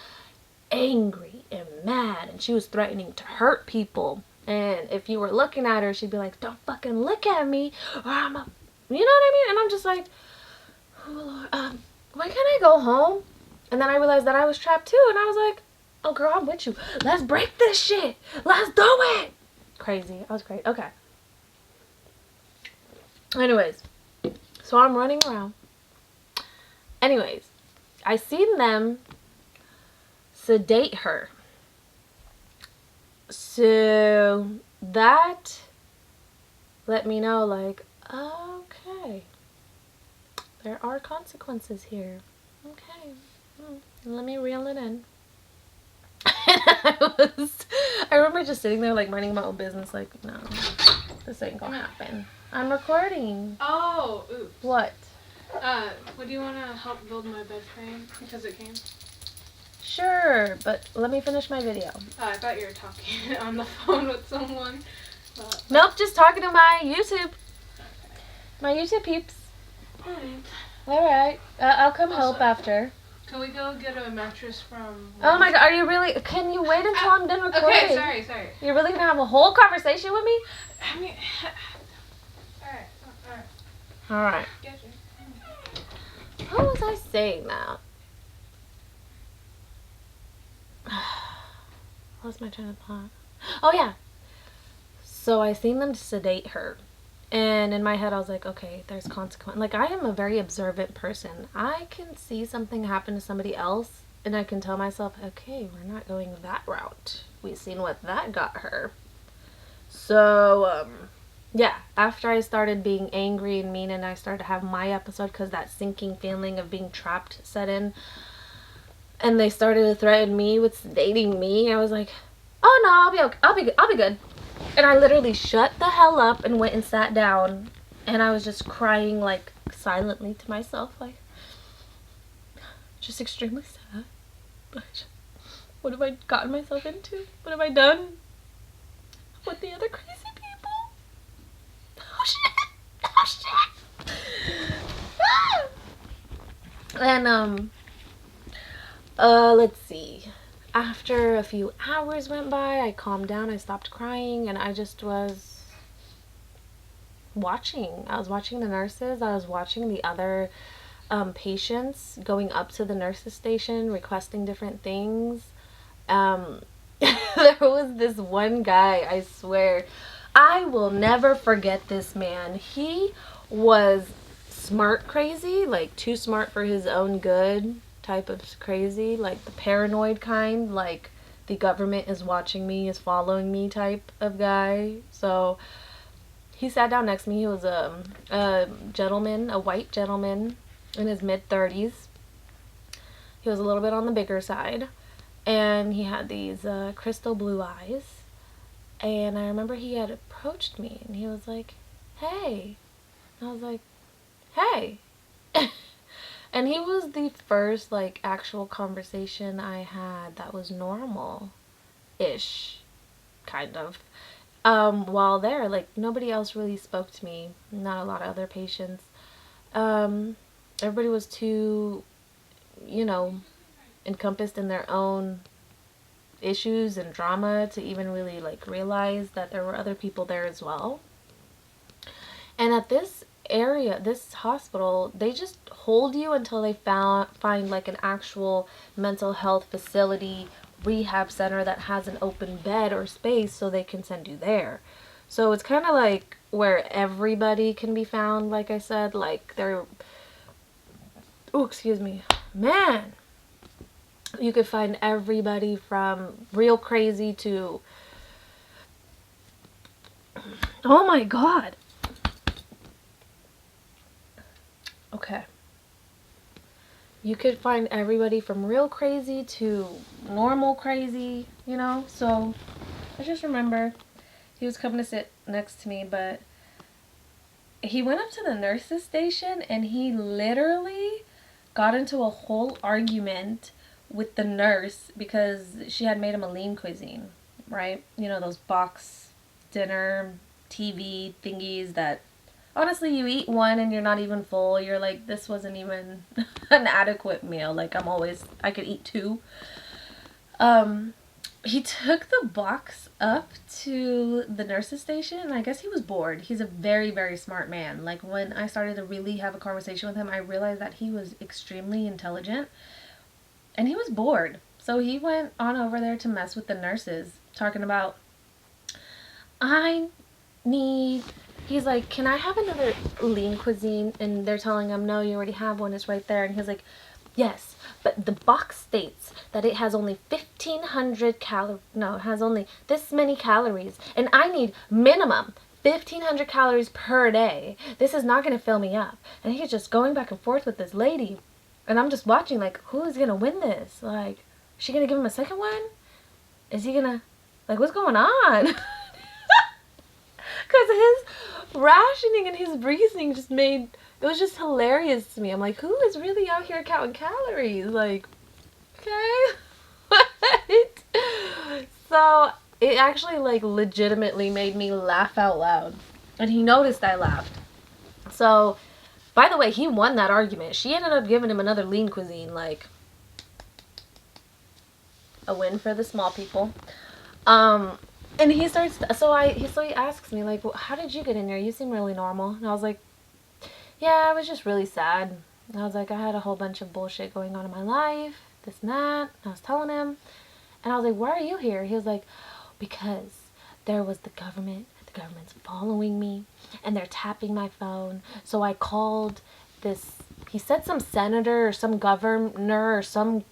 angry and mad, and she was threatening to hurt people. And if you were looking at her, she'd be like, don't fucking look at me, or I'm a... You know what I mean? And I'm just like, oh, Lord, when can I go home? And then I realized that I was trapped too. And I was like, oh, girl, I'm with you. Let's break this shit. Let's do it. Crazy. I was crazy. Okay. Anyways, so I'm running around. Anyways, I seen them sedate her. So that let me know, like, okay, there are consequences here. Okay, let me reel it in. I remember just sitting there, like, minding my own business, like, no, this ain't gonna happen. I'm recording. Oh, oops. What? Would you want to help build my bed frame? Because it came. Sure, but let me finish my video. Oh, I thought you were talking on the phone with someone. Nope, just talking to my YouTube. My YouTube peeps. Alright. I'll come help after. Can we go get a mattress from... Oh my god, are you really... Can you wait until I'm done recording? Okay, sorry. You're really gonna have a whole conversation with me? I mean... Alright. What was I saying now? Lost my train of thought. Oh yeah. So I seen them sedate her. And in my head I was like, okay, there's consequence. Like, I am a very observant person. I can see something happen to somebody else and I can tell myself, okay, we're not going that route. We've seen what that got her. So, yeah, after I started being angry and mean and I started to have my episode because that sinking feeling of being trapped set in, and they started to threaten me with sedating me, I was like, oh no, I'll be okay. I'll be good. And I literally shut the hell up and went and sat down, and I was just crying, like, silently to myself, like, just extremely sad. But what have I gotten myself into? What have I done with the other crazy people? Oh shit! Oh shit! And let's see. after a few hours went by, I calmed down, I stopped crying, and I just was watching. I was watching the nurses, I was watching the other patients going up to the nurses station requesting different things. um there was this one guy, I swear I will never forget this man. He was smart crazy, like too smart for his own good type of crazy, like the paranoid kind, like the government is watching me, is following me type of guy. So he sat down next to me. He was a gentleman, a white gentleman in his mid 30s. He was a little bit on the bigger side, and he had these crystal blue eyes. And I remember he had approached me, and he was like, "Hey." I was like, "Hey." And he was the first like actual conversation I had that was normal ish, kind of. While there, like nobody else really spoke to me, not a lot of other patients. um Everybody was too, you know, encompassed in their own issues and drama to even really like realize that there were other people there as well. And at this area, this hospital, they just hold you until they find like an actual mental health facility, rehab center that has an open bed or space so they can send you there. So it's kind of like where everybody can be found, like I said, like they're, oh, excuse me, man. You could find everybody from real crazy to, oh my god. Okay. You could find everybody from real crazy to normal crazy, you know? So I just remember he was coming to sit next to me, but he went up to the nurse's station and he literally got into a whole argument with the nurse because she had made him a lean cuisine, right? You know, those box dinner TV thingies that honestly you eat one and you're not even full. You're like, this wasn't even an adequate meal. Like I could eat two. Um, he took the box up to the nurse's station, and I guess he was bored. He's a very, very smart man. Like when I started to really have a conversation with him, I realized that he was extremely intelligent and he was bored. So he went on over there to mess with the nurses, talking about, I need, he's like, can I have another lean cuisine? And they're telling him, no, you already have one, it's right there. And he's like, yes, but the box states that it has only 1,500 calories. No, it has only this many calories, and I need minimum 1,500 calories per day. This is not going to fill me up. And he's just going back and forth with this lady, and I'm just watching like, who is going to win this? Like, is she going to give him a second one? Is he going to, like, what's going on? Because his rationing and his reasoning just made, it was just hilarious to me. I'm like, who is really out here counting calories? Like, okay. What? So it actually like legitimately made me laugh out loud. And he noticed I laughed. So, by the way, he won that argument. She ended up giving him another lean cuisine, like a win for the small people. And he starts, so he asks me like, well, how did you get in there? You seem really normal. And I was like, yeah, I was just really sad. And I was like, I had a whole bunch of bullshit going on in my life, this and that. And I was telling him, and I was like, why are you here? He was like, because there was the government. The government's following me, and they're tapping my phone. So I called this, he said some senator or some governor or some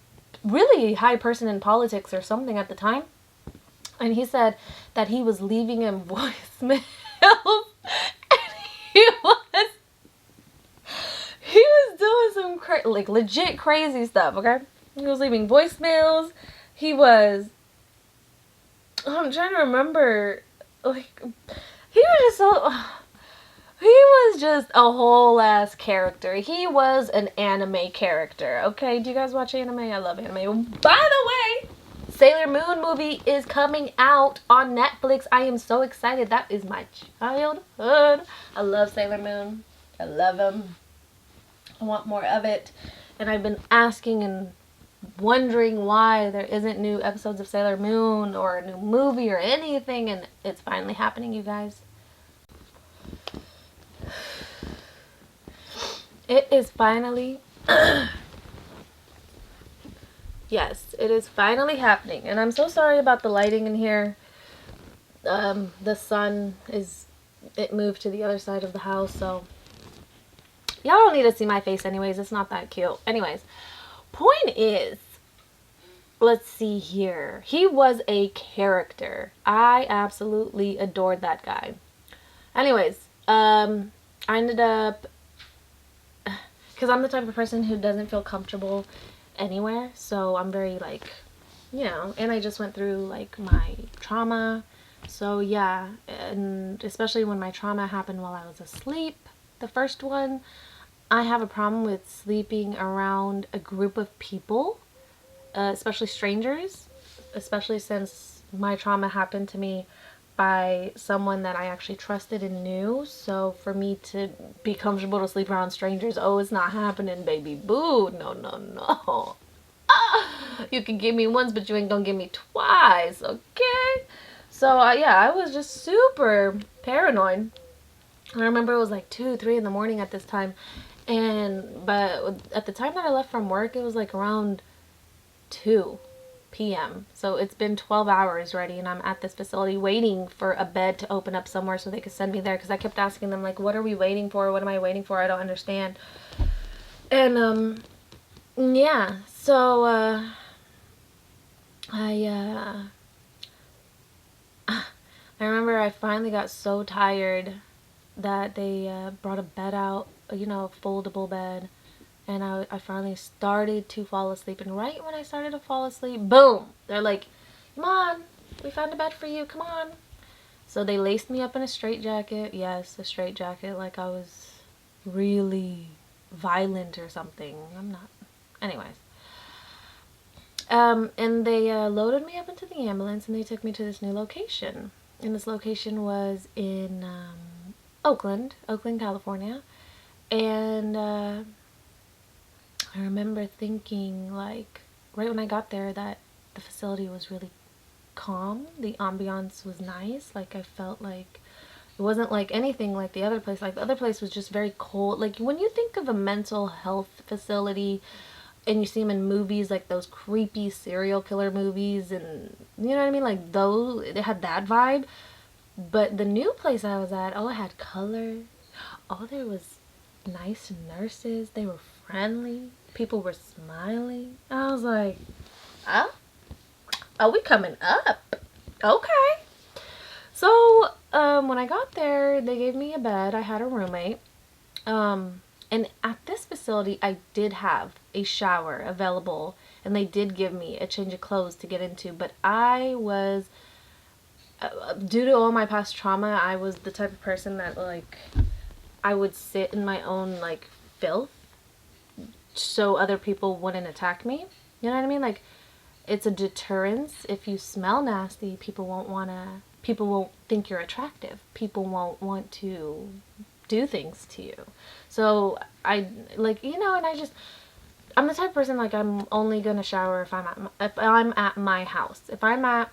really high person in politics or something at the time. And he said that he was leaving him voicemails. And he was doing some like legit crazy stuff, okay? He was leaving voicemails. He was, I'm trying to remember, like, he was just so, he was just a whole ass character. He was an anime character, okay? Do you guys watch anime? I love anime. By the way, Sailor Moon movie is coming out on Netflix. I am so excited. That is my childhood. I love Sailor Moon. I love him. I want more of it. And I've been asking and wondering why there isn't new episodes of Sailor Moon or a new movie or anything, and it's finally happening, you guys. It is finally yes, it is finally happening. And I'm so sorry about the lighting in here. The sun is, it moved to the other side of the house, so y'all don't need to see my face anyways. It's not that cute. Anyways, point is, let's see here. He was a character. I absolutely adored that guy. Anyways, I ended up, because I'm the type of person who doesn't feel comfortable anywhere, so I'm very like, and I just went through like my trauma, so yeah, and especially when my trauma happened while I was asleep, the first one, I have a problem with sleeping around a group of people, especially strangers, especially since my trauma happened to me by someone that I actually trusted and knew. So for me to be comfortable to sleep around strangers, oh, it's not happening, baby boo. No, no, no. You can give me once, but you ain't gonna give me twice, okay? So yeah, I was just super paranoid. I remember it was like 2, 3 in the morning at this time, but at the time that I left from work, it was like around 2 p.m. So it's been 12 hours already, and I'm at this facility waiting for a bed to open up somewhere so they could send me there, because I kept asking them, like, what are we waiting for? What am I waiting for? I don't understand. And yeah, so I I remember I finally got so tired that they brought a bed out, a foldable bed, and I finally started to fall asleep. And right when I started to fall asleep, boom, they're like, come on, we found a bed for you, come on. So they laced me up in a straitjacket. Yes, a straitjacket, like I was really violent or something. I'm not. Anyways. And they loaded me up into the ambulance, and they took me to this new location. And this location was in Oakland, California. And I remember thinking, like, right when I got there, that the facility was really calm. The ambiance was nice. Like, I felt like it wasn't like anything like the other place. Like, the other place was just very cold. Like, when you think of a mental health facility and you see them in movies, like those creepy serial killer movies, and you know what I mean? Like, those, it had that vibe. But the new place I was at, oh, it had color. Oh, there was nice nurses. They were friendly. People were smiling. I was like, oh, we coming up. Okay. So, when I got there, they gave me a bed. I had a roommate. And at this facility, I did have a shower available, and they did give me a change of clothes to get into. But I was, due to all my past trauma, I was the type of person that, like, I would sit in my own, like, filth so other people wouldn't attack me. You know what I mean? Like, it's a deterrence. If you smell nasty, people won't think you're attractive. People won't want to do things to you. So I, like, and I'm the type of person, like, I'm only gonna shower if I'm at my house. If I'm at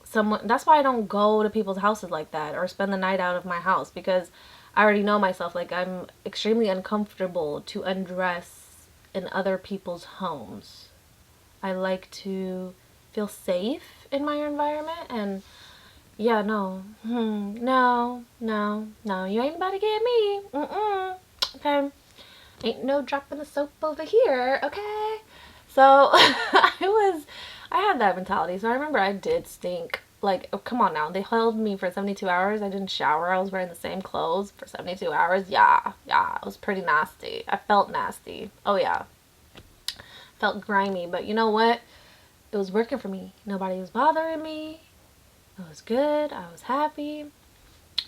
someone, that's why I don't go to people's houses like that or spend the night out of my house, because I already know myself. Like, I'm extremely uncomfortable to undress in other people's homes. I like to feel safe in my environment, and yeah, no. No, no, no. You ain't about to get me. Okay. Ain't no dropping the soap over here, okay? So, I had that mentality. So I remember I did stink. Like, oh, come on now. They held me for 72 hours. I didn't shower. I was wearing the same clothes for 72 hours. Yeah. It was pretty nasty. I felt nasty. Oh, yeah. Felt grimy. But you know what? It was working for me. Nobody was bothering me. It was good. I was happy.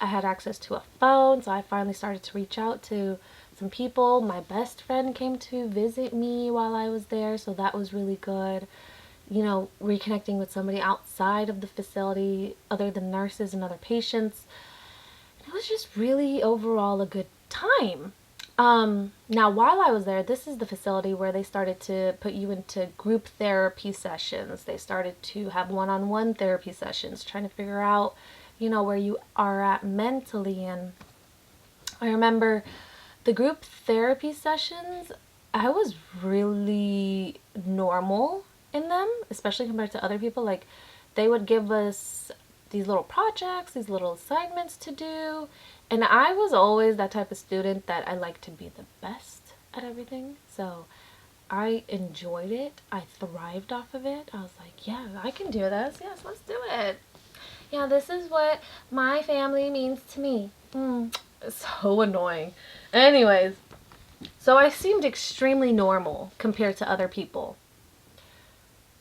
I had access to a phone, so I finally started to reach out to some people. My best friend came to visit me while I was there, so that was really good. Reconnecting with somebody outside of the facility, other than nurses and other patients. It was just really overall a good time. Now while I was there, this is the facility where they started to put you into group therapy sessions. They started to have one-on-one therapy sessions, trying to figure out, where you are at mentally. And I remember the group therapy sessions, I was really normal in them, especially compared to other people. Like, they would give us these little projects, these little assignments to do. And I was always that type of student that I like to be the best at everything. So I enjoyed it. I thrived off of it. I was like, yeah, I can do this. Yes, let's do it. Yeah, this is what my family means to me. It's so annoying. Anyways, so I seemed extremely normal compared to other people,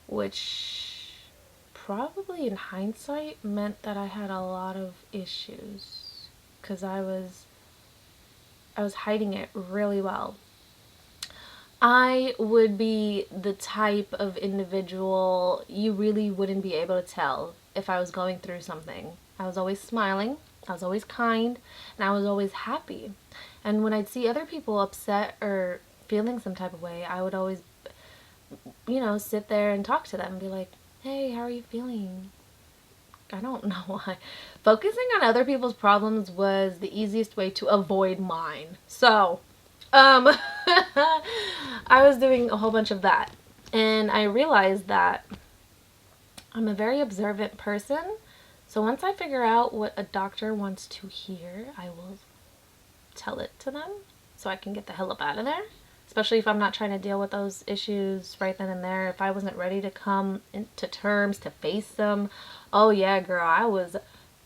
which probably in hindsight meant that I had a lot of issues because I was hiding it really well. I would be the type of individual you really wouldn't be able to tell if I was going through something. I was always smiling, I was always kind, and I was always happy. And when I'd see other people upset or feeling some type of way, I would always, sit there and talk to them and be like, hey, how are you feeling? I don't know why. Focusing on other people's problems was the easiest way to avoid mine. So, I was doing a whole bunch of that. And I realized that I'm a very observant person. So once I figure out what a doctor wants to hear, I will tell it to them so I can get the hell up out of there. Especially if I'm not trying to deal with those issues right then and there. If I wasn't ready to come into terms to face them, oh yeah, girl, I was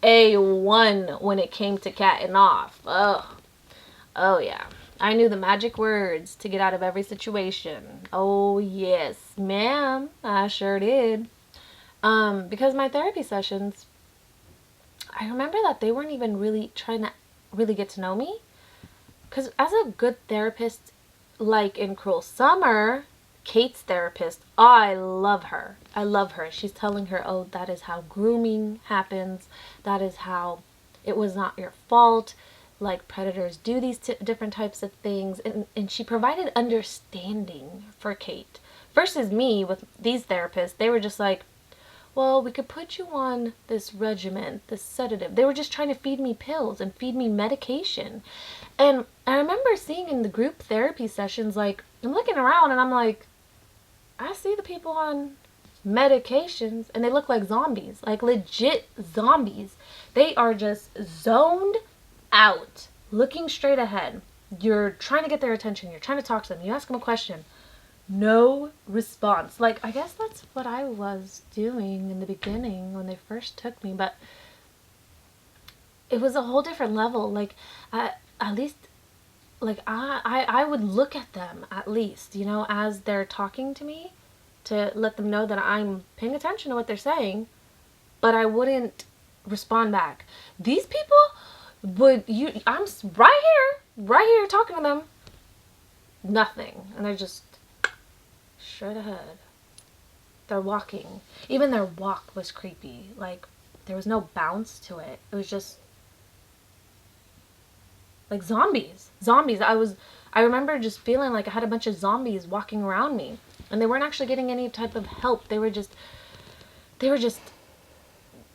A1 when it came to catting off. Oh yeah. I knew the magic words to get out of every situation. Oh yes, ma'am, I sure did. Because my therapy sessions, I remember that they weren't even really trying to really get to know me. Because as a good therapist, like in Cruel Summer, Kate's therapist, I love her. I love her. She's telling her, oh, that is how grooming happens. That is how it was not your fault. Like, predators do these different types of things. And she provided understanding for Kate. Versus me with these therapists, they were just like, well, we could put you on this regimen, this sedative. They were just trying to feed me pills and feed me medication. And I remember seeing in the group therapy sessions, like, I'm looking around and I'm like, I see the people on medications and they look like zombies, like legit zombies. They are just zoned out, looking straight ahead. You're trying to get their attention. You're trying to talk to them. You ask them a question. No response. Like, I guess that's what I was doing in the beginning when they first took me, but it was a whole different level. Like, at least, like, I would look at them at least, as they're talking to me to let them know that I'm paying attention to what they're saying, but I wouldn't respond back. These people I'm right here talking to them, nothing, and they're just straight ahead. They're walking. Even their walk was creepy. Like, there was no bounce to it. It was just like zombies. Zombies. I remember just feeling like I had a bunch of zombies walking around me. And they weren't actually getting any type of help. They were just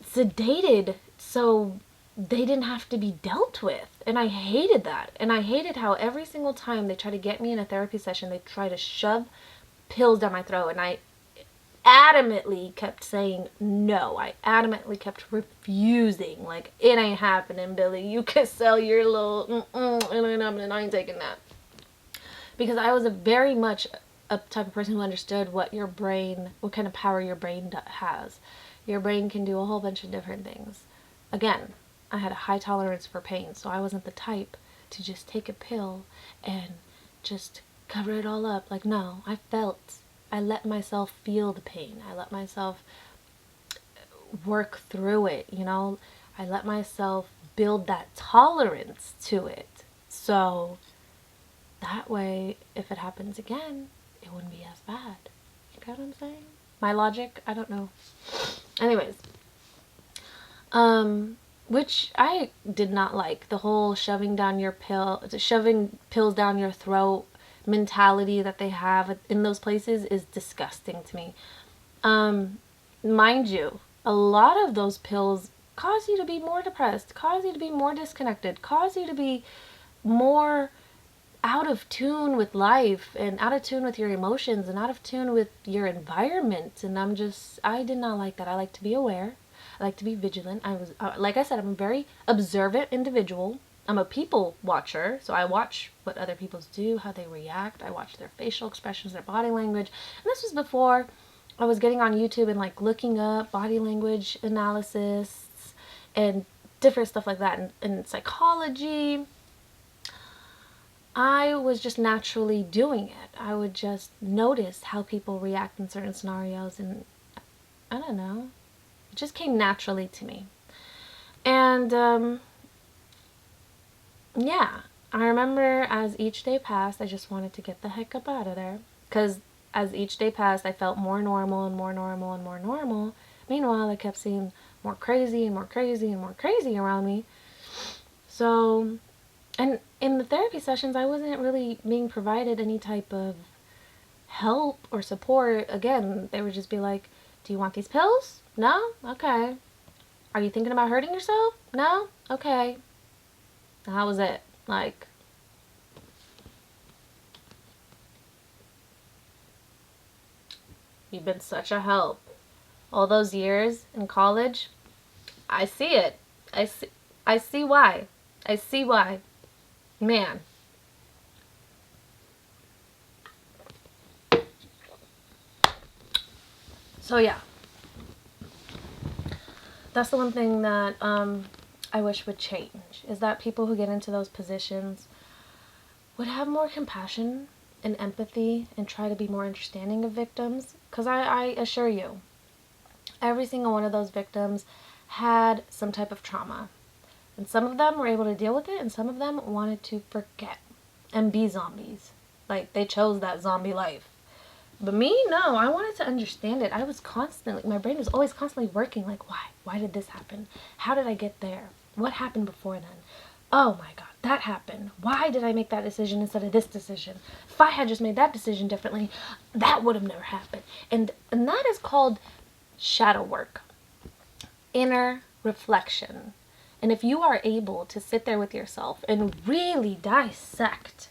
sedated so they didn't have to be dealt with. And I hated that. And I hated how every single time they try to get me in a therapy session, they try to shove pills down my throat. And I adamantly kept saying no. I adamantly kept refusing. Like, it ain't happening, Billy. You can sell your little and I ain't taking that. Because I was a very much a type of person who understood what kind of power your brain has. Your brain can do a whole bunch of different things. Again, I had a high tolerance for pain, so I wasn't the type to just take a pill and just cover it all up. Like, no, I let myself feel the pain. I let myself work through it, I let myself build that tolerance to it. So that way, if it happens again, it wouldn't be as bad. You get what I'm saying? My logic? I don't know. Anyways, which I did not like. The whole shoving pills down your throat mentality that they have in those places is disgusting to me. Um, Mind you, a lot of those pills cause you to be more depressed, cause you to be more disconnected, cause you to be more out of tune with life and out of tune with your emotions and out of tune with your environment. And I did not like that. I like to be aware. I like to be vigilant. Like I said, I'm a very observant individual. I'm a people watcher, so I watch what other people do, how they react. I watch their facial expressions, their body language. And this was before I was getting on YouTube and like looking up body language analysis and different stuff like that and psychology. I was just naturally doing it. I would just notice how people react in certain scenarios, and I don't know. It just came naturally to me. And yeah, I remember as each day passed, I just wanted to get the heck up out of there. Because as each day passed, I felt more normal and more normal and more normal. Meanwhile, I kept seeing more crazy and more crazy and more crazy around me. So, and in the therapy sessions, I wasn't really being provided any type of help or support. Again, they would just be like, do you want these pills? No? Okay. Are you thinking about hurting yourself? No? Okay. And that was it. Like, you've been such a help. All those years in college, I see it. I see why. I see why. Man. So yeah. That's the one thing that I wish would change, is that people who get into those positions would have more compassion and empathy and try to be more understanding of victims. Because I assure you, every single one of those victims had some type of trauma. And some of them were able to deal with it, and some of them wanted to forget and be zombies. Like, they chose that zombie life. But me, no, I wanted to understand it. My brain was always constantly working, like, why? Why did this happen? How did I get there? What happened before then? Oh my God, that happened. Why did I make that decision instead of this decision? If I had just made that decision differently, that would have never happened. And that is called shadow work, inner reflection. And if you are able to sit there with yourself and really dissect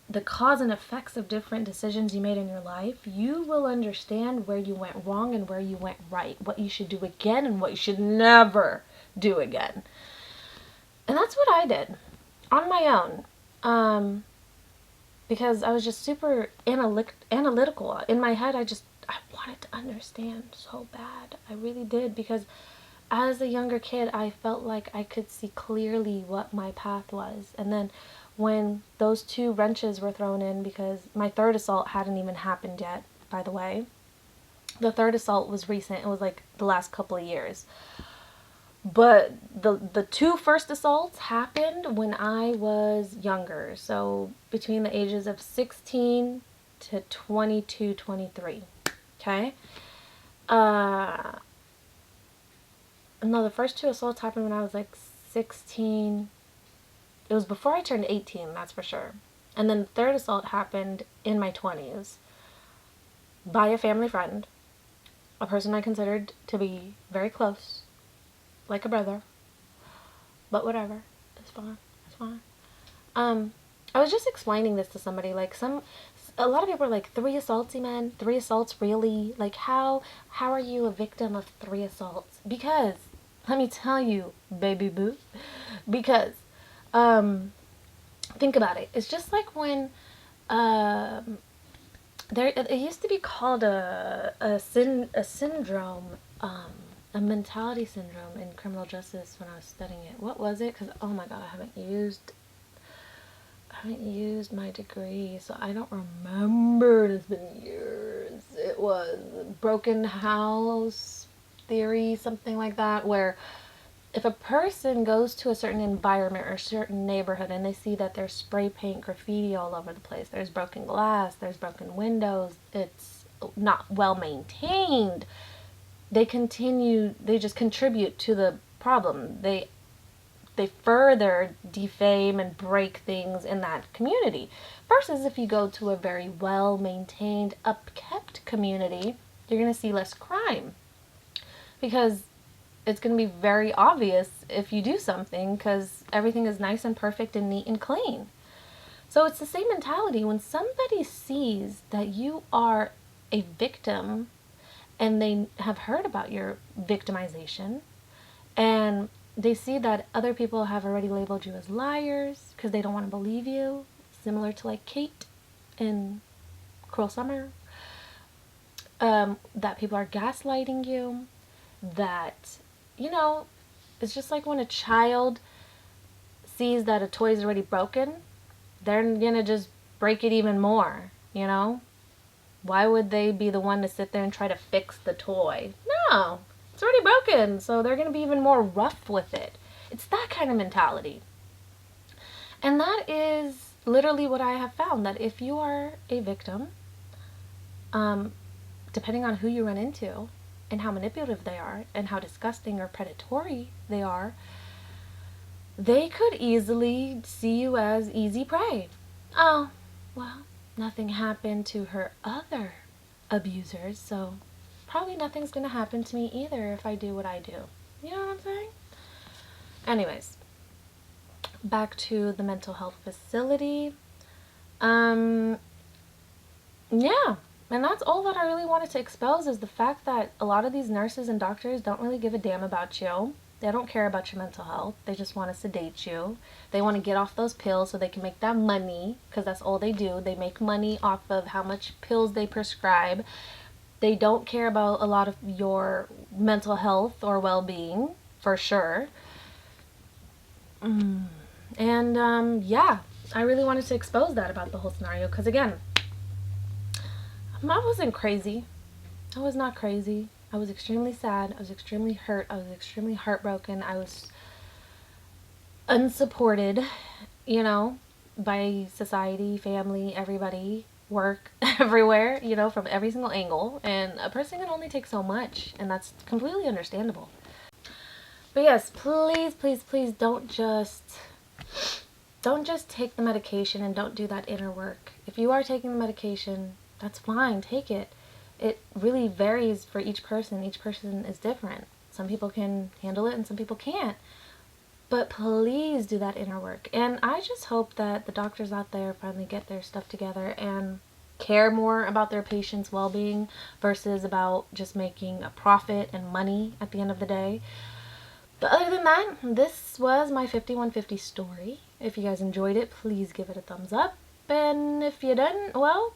the cause and effects of different decisions you made in your life, you will understand where you went wrong and where you went right, what you should do again and what you should never do again. And that's what I did on my own, because I was just super analytical. In my head, I wanted to understand so bad. I really did, because as a younger kid, I felt like I could see clearly what my path was. And then when those two wrenches were thrown in, because my third assault hadn't even happened yet, by the way. The third assault was recent. It was like the last couple of years. But the two first assaults happened when I was younger. So between the ages of 16 to 22, 23. Okay? No, the first two assaults happened when I was like 16. It was before I turned 18, that's for sure. And then the third assault happened in my 20s by a family friend, a person I considered to be very close, like a brother. But whatever, it's fine, it's fine. I was just explaining this to somebody, like a lot of people are like, 3 assaults, man? 3 assaults, really? Like, how are you a victim of 3 assaults? Because, let me tell you, baby boo, because, think about it. It's just like when, it used to be called a syndrome, a mentality syndrome in criminal justice when I was studying it. What was it? Because, oh my God, I haven't used my degree, so I don't remember. It's been years. It was broken house theory, something like that, where if a person goes to a certain environment or a certain neighborhood and they see that there's spray paint graffiti all over the place, there's broken glass, there's broken windows, it's not well maintained, they just contribute to the problem. They further defame and break things in that community. Versus if you go to a very well-maintained, upkept community, you're going to see less crime. Because it's going to be very obvious if you do something, because everything is nice and perfect and neat and clean. So it's the same mentality. When somebody sees that you are a victim and they have heard about your victimization, and they see that other people have already labeled you as liars because they don't want to believe you, similar to like Kate in Cruel Summer, that people are gaslighting you, that, you know, it's just like when a child sees that a toy is already broken, they're gonna just break it even more, you know? Why would they be the one to sit there and try to fix the toy? No, it's already broken, so they're gonna be even more rough with it. It's that kind of mentality. And that is literally what I have found, that if you are a victim, depending on who you run into and how manipulative they are and how disgusting or predatory they are, they could easily see you as easy prey. Oh, well, nothing happened to her other abusers, so probably nothing's going to happen to me either if I do what I do. You know what I'm saying? Anyways, back to the mental health facility. Yeah, and that's all that I really wanted to expose, is the fact that a lot of these nurses and doctors don't really give a damn about you. They don't care about your mental health. They just want to sedate you. They want to get off those pills so they can make that money, because that's all they do. They make money off of how much pills they prescribe. They don't care about a lot of your mental health or well-being, for sure. Yeah, I really wanted to expose that about the whole scenario, because again, I wasn't crazy. I was not crazy. I was extremely sad. I was extremely hurt. I was extremely heartbroken. I was unsupported, you know, by society, family, everybody, work, everywhere, you know, from every single angle. And a person can only take so much, and that's completely understandable. But yes, please, please, please don't just take the medication and don't do that inner work. If you are taking the medication, that's fine, take it. It really varies for each person. Each person is different. Some people can handle it and some people can't. But please do that inner work. And I just hope that the doctors out there finally get their stuff together and care more about their patients' well-being versus about just making a profit and money at the end of the day. But other than that, this was my 5150 story. If you guys enjoyed it, please give it a thumbs up. And if you didn't, well,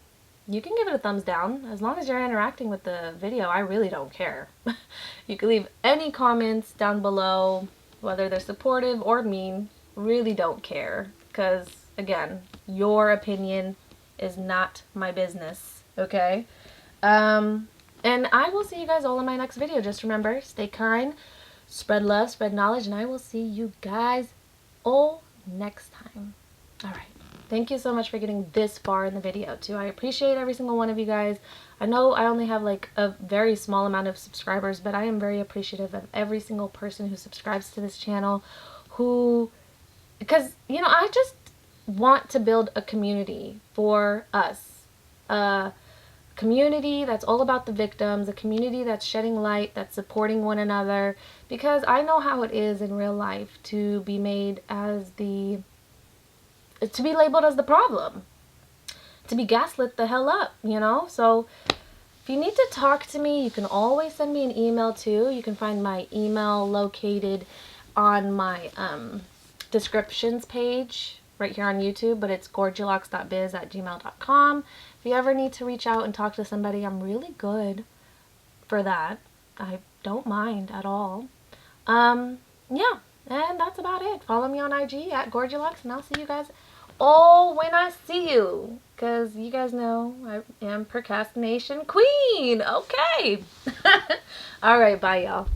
you can give it a thumbs down. As long as you're interacting with the video, I really don't care. You can leave any comments down below, whether they're supportive or mean. Really don't care. Because, again, your opinion is not my business, okay? And I will see you guys all in my next video. Just remember, stay kind, spread love, spread knowledge, and I will see you guys all next time. Alright. Thank you so much for getting this far in the video too. I appreciate every single one of you guys. I know I only have like a very small amount of subscribers, but I am very appreciative of every single person who subscribes to this channel, because, you know, I just want to build a community for us. A community that's all about the victims, a community that's shedding light, that's supporting one another, because I know how it is in real life to be made as to be labeled as the problem, to be gaslit the hell up, you know? So if you need to talk to me, you can always send me an email too. You can find my email located on my descriptions page right here on YouTube, but it's gorgulocks.biz@gmail.com. If you ever need to reach out and talk to somebody, I'm really good for that. I don't mind at all. Yeah, and that's about it. Follow me on IG @gorgulocks, and I'll see you guys all when I see you, because you guys know I am procrastination queen. Okay. All right, bye y'all.